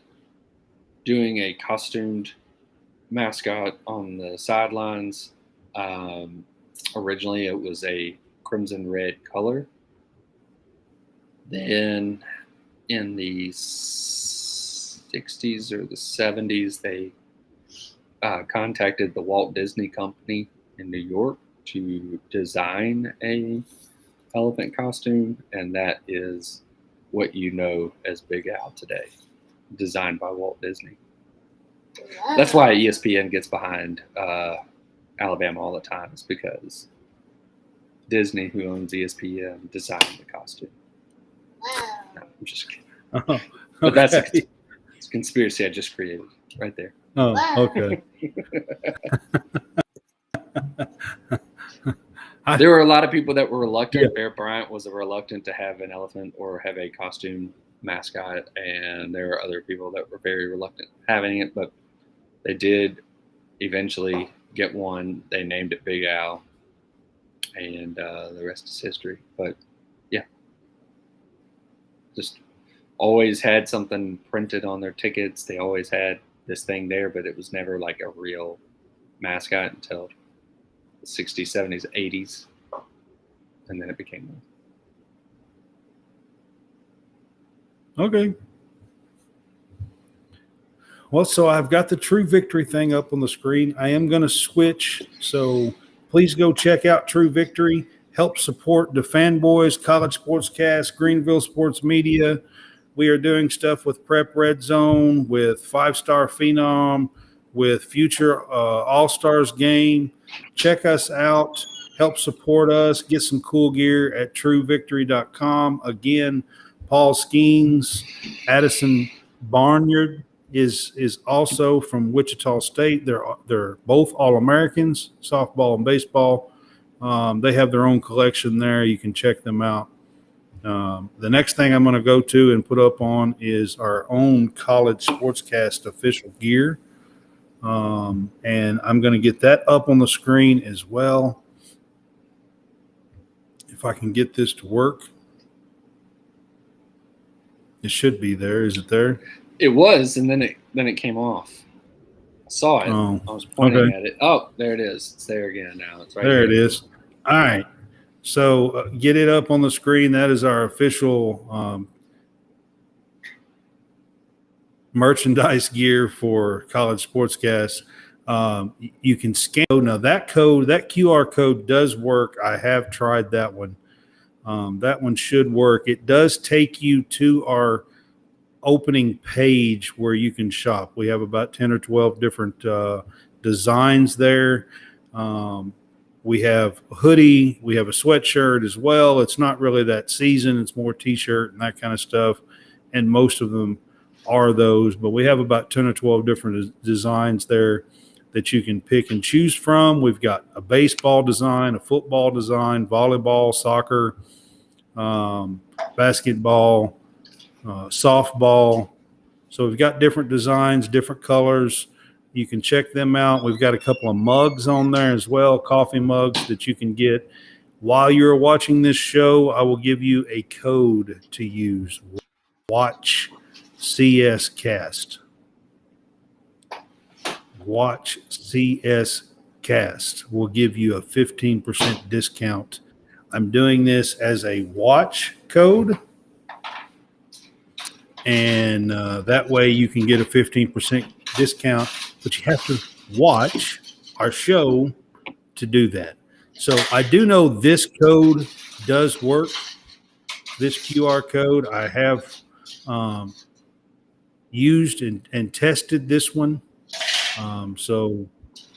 [SPEAKER 2] doing a costumed mascot on the sidelines. Originally, it was a crimson red color. Then in the 60s or the 70s, they contacted the Walt Disney Company in New York to design a elephant costume, and that is what you know as Big Al today, designed by Walt Disney. That's why ESPN gets behind Alabama all the time, is because Disney, who owns ESPN, designed the costume. No, I'm just kidding.
[SPEAKER 1] Oh,
[SPEAKER 2] But that's a
[SPEAKER 1] okay.
[SPEAKER 2] conspiracy I just created right there.
[SPEAKER 1] Oh, okay.
[SPEAKER 2] There were a lot of people that were reluctant. Yeah. Bear Bryant was reluctant to have an elephant or have a costume mascot, and there were other people that were very reluctant having it, but they did eventually get one. They named it Big Al, and the rest is history. But yeah, just always had something printed on their tickets. They always had this thing there, but it was never like a real mascot until the 60s, 70s, 80s, and then it became one.
[SPEAKER 1] Okay. Well, so I've got the True Victory thing up on the screen. I am going to switch, so please go check out True Victory. Help support the Fanboys, College Sportscast, Greenville Sports Media. We are doing stuff with Prep Red Zone, with Five Star Phenom, with Future All-Stars Game. Check us out. Help support us. Get some cool gear at truevictory.com. Again, Paul Skeens, Addison Barnyard is also from Wichita State. They're both All-Americans, softball and baseball. They have their own collection there. You can check them out. The next thing I'm going to go to and put up on is our own College Sportscast official gear. And I'm going to get that up on the screen as well. If I can get this to work. It should be there. Is it there?
[SPEAKER 2] It was, and then it came off. I saw it.
[SPEAKER 1] Oh,
[SPEAKER 2] I was pointing at it. Oh, there it is. It's there again now. It's right
[SPEAKER 1] there.
[SPEAKER 2] It
[SPEAKER 1] is. All right. So get it up on the screen. That is our official merchandise gear for College Sportscast. You can scan. Now that QR code does work. I have tried that one. That one should work. It does take you to our opening page where you can shop. We have about 10 or 12 different designs there. We have a hoodie. We have a sweatshirt as well. It's not really that season. It's more T-shirt and that kind of stuff. And most of them are those. But we have about 10 or 12 different designs there that you can pick and choose from. We've got a baseball design, a football design, volleyball, soccer, basketball, softball. So we've got different designs, different colors. You can check them out. We've got a couple of mugs on there as well, coffee mugs that you can get. While you're watching this show, I will give you a code to use. Watch CS Cast. Watch CS Cast will give you a 15% discount. I'm doing this as a watch code. And that way you can get a 15% discount, but you have to watch our show to do that. So I do know this code does work. This QR code, I have used and tested this one. So,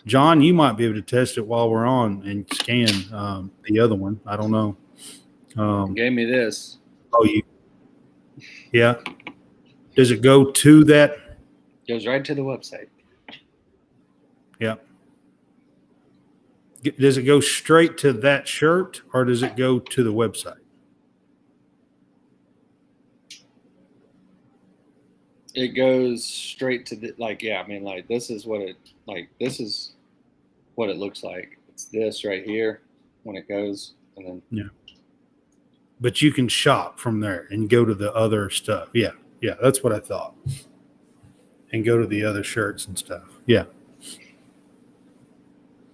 [SPEAKER 1] John, you might be able to test it while we're on and scan the other one. I don't know.
[SPEAKER 2] You gave me this.
[SPEAKER 1] Oh, yeah. Does it go to that?
[SPEAKER 2] Goes right to the website.
[SPEAKER 1] Yeah. Does it go straight to that shirt or does it go to the website?
[SPEAKER 2] It goes straight to the this is what it looks like. It's this right here when it goes, and then
[SPEAKER 1] But you can shop from there and go to the other stuff. Yeah, that's what I thought. And go to the other shirts and stuff. Yeah,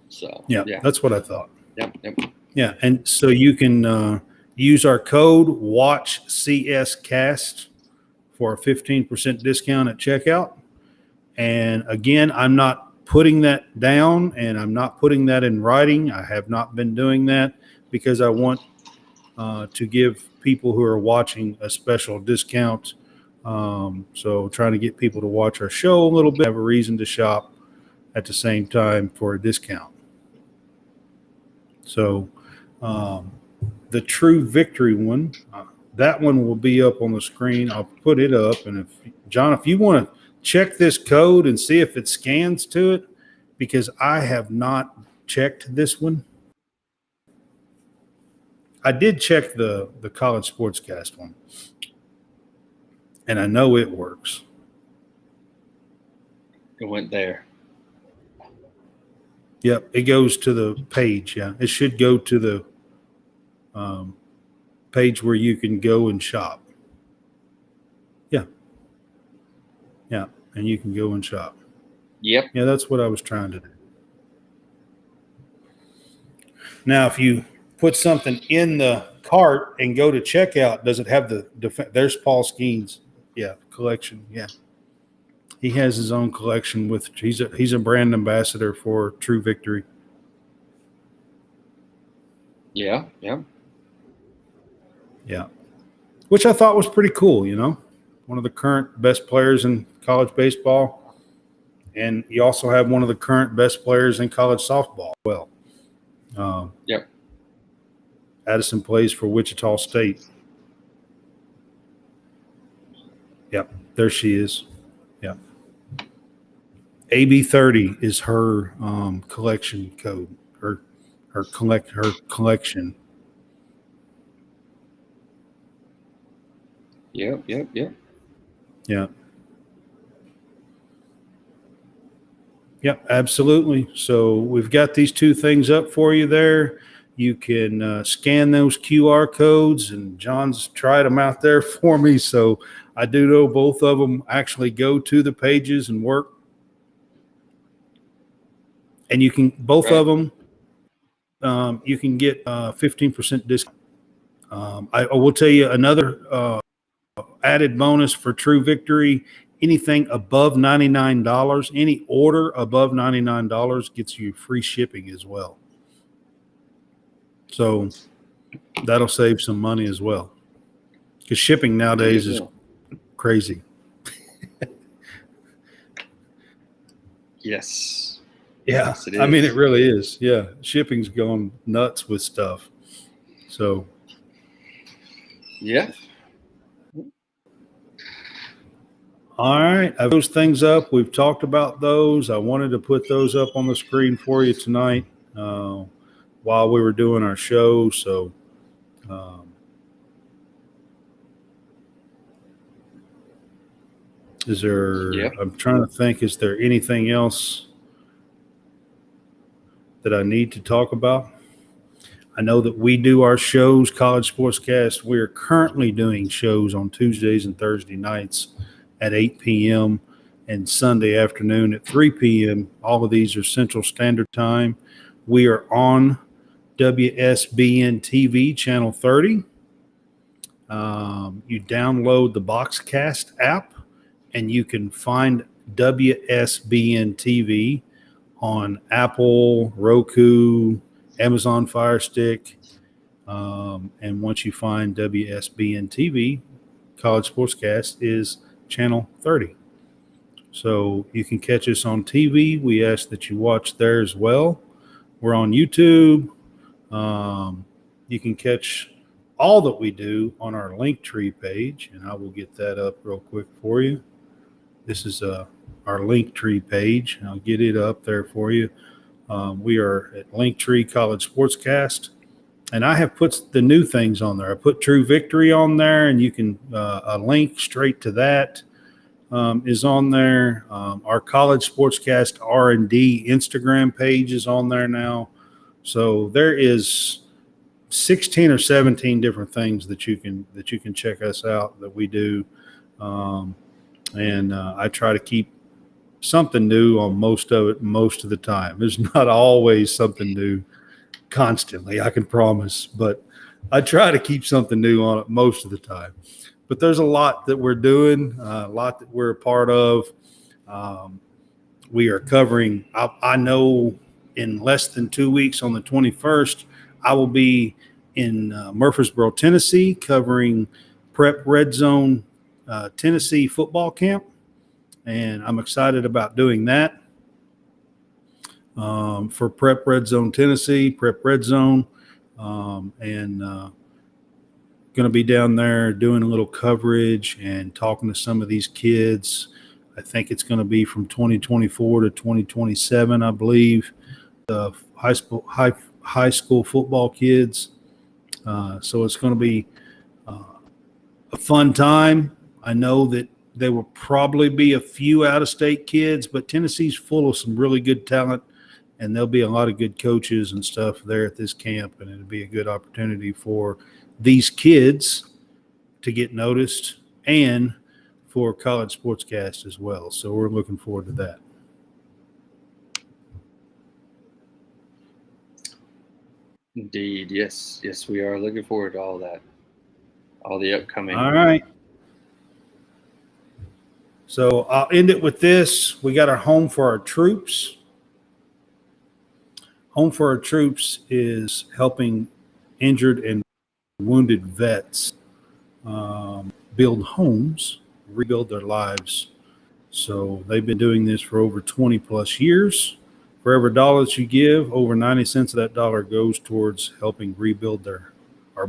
[SPEAKER 2] so
[SPEAKER 1] that's what I thought.
[SPEAKER 2] Yep.
[SPEAKER 1] Yeah, and so you can use our code WatchCSCast for a 15% discount at checkout. And again, I'm not putting that down, and I'm not putting that in writing. I have not been doing that because I want to give people who are watching a special discount. So trying to get people to watch our show a little bit, have a reason to shop at the same time for a discount. So the True Victory one, that one will be up on the screen. I'll put it up. And if you want to check this code and see if it scans to it, because I have not checked this one. I did check the College SportsCast one, and I know it works.
[SPEAKER 2] It went there.
[SPEAKER 1] Yep, it goes to the page. Yeah, it should go to the page where you can go and shop. Yeah, and you can go and shop.
[SPEAKER 2] Yep.
[SPEAKER 1] Yeah, that's what I was trying to do. Now, if you put something in the cart and go to checkout, does it have there's Paul Skeen's collection? Yeah. He has his own collection he's a brand ambassador for True Victory.
[SPEAKER 2] Yeah.
[SPEAKER 1] Which I thought was pretty cool, one of the current best players in college baseball. And you also have one of the current best players in college softball. Well,
[SPEAKER 2] Yep.
[SPEAKER 1] Addison plays for Wichita State. Yep, there she is. Yep. AB30 is her collection code. Her collection.
[SPEAKER 2] Yep.
[SPEAKER 1] Yeah. Yep, absolutely. So we've got these two things up for you there. You can scan those QR codes, and John's tried them out there for me. So I do know both of them actually go to the pages and work. And you can, both of them, you can get 15% discount. I will tell you another added bonus for True Victory. Anything above $99, any order above $99 gets you free shipping as well. So that'll save some money as well. Because shipping nowadays is crazy.
[SPEAKER 2] Yes.
[SPEAKER 1] Yeah.
[SPEAKER 2] Yes, it
[SPEAKER 1] I mean,
[SPEAKER 2] is.
[SPEAKER 1] it really is. Yeah. Shipping's going nuts with stuff. So.
[SPEAKER 2] Yeah.
[SPEAKER 1] All right. I have those things up. We've talked about those. I wanted to put those up on the screen for you tonight while we were doing our show. So, is there, I'm trying to think, is there anything else that I need to talk about? I know that we do our shows, College SportsCast. We are currently doing shows on Tuesdays and Thursday nights at 8 p.m. and Sunday afternoon at 3 p.m. All of these are Central Standard Time. We are on WSBN TV Channel 30. You download the BoxCast app, and you can find WSBN TV on Apple, Roku, Amazon Fire Stick. And once you find WSBN TV, College SportsCast is Channel 30. So you can catch us on TV. We ask that you watch there as well. We're on YouTube. You can catch all that we do on our Linktree page, and I will get that up real quick for you. This is our Linktree page. I'll get it up there for you. We are at Linktree College SportsCast, and I have put the new things on there. I put True Victory on there, and you can a link straight to that is on there. Our College SportsCast R&D Instagram page is on there now. So there is 16 or 17 different things that you can check us out that we do. And I try to keep something new on most of it most of the time. There's not always something new constantly, I can promise, but I try to keep something new on it most of the time. But there's a lot that we're doing, a lot that we're a part of. We are covering, I know in less than 2 weeks on the 21st, I will be in Murfreesboro, Tennessee, covering Prep Red Zone Tennessee football camp. And I'm excited about doing that for Prep Red Zone Tennessee, Prep Red Zone. And going to be down there doing a little coverage and talking to some of these kids. I think it's going to be from 2024 to 2027, I believe, the high school football kids. So it's going to be a fun time. I know that there will probably be a few out-of-state kids, but Tennessee's full of some really good talent, and there'll be a lot of good coaches and stuff there at this camp, and it'll be a good opportunity for these kids to get noticed and for College SportsCast as well. So we're looking forward to that.
[SPEAKER 2] Indeed, yes, we are looking forward to all that, all the upcoming.
[SPEAKER 1] All right. So I'll end it with this. We got our Home for Our Troops. Home for Our Troops is helping injured and wounded vets build homes, rebuild their lives. So they've been doing this for over 20 plus years. For every dollar that you give, over 90 cents of that dollar goes towards helping rebuild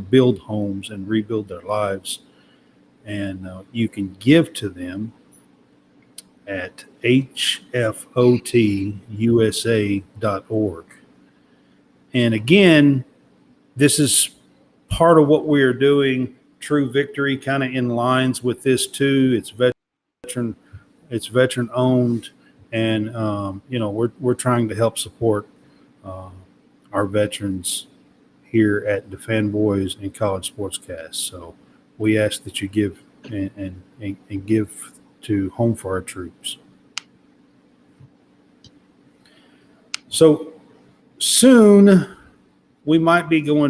[SPEAKER 1] build homes and rebuild their lives. And you can give to them at hfotusa.org. And again, this is part of what we are doing. True Victory kind of in lines with this too. It's veteran owned, and we're trying to help support our veterans here at the Fanboys and College SportsCast. So we ask that you give and give to Home for Our Troops. So soon we might be going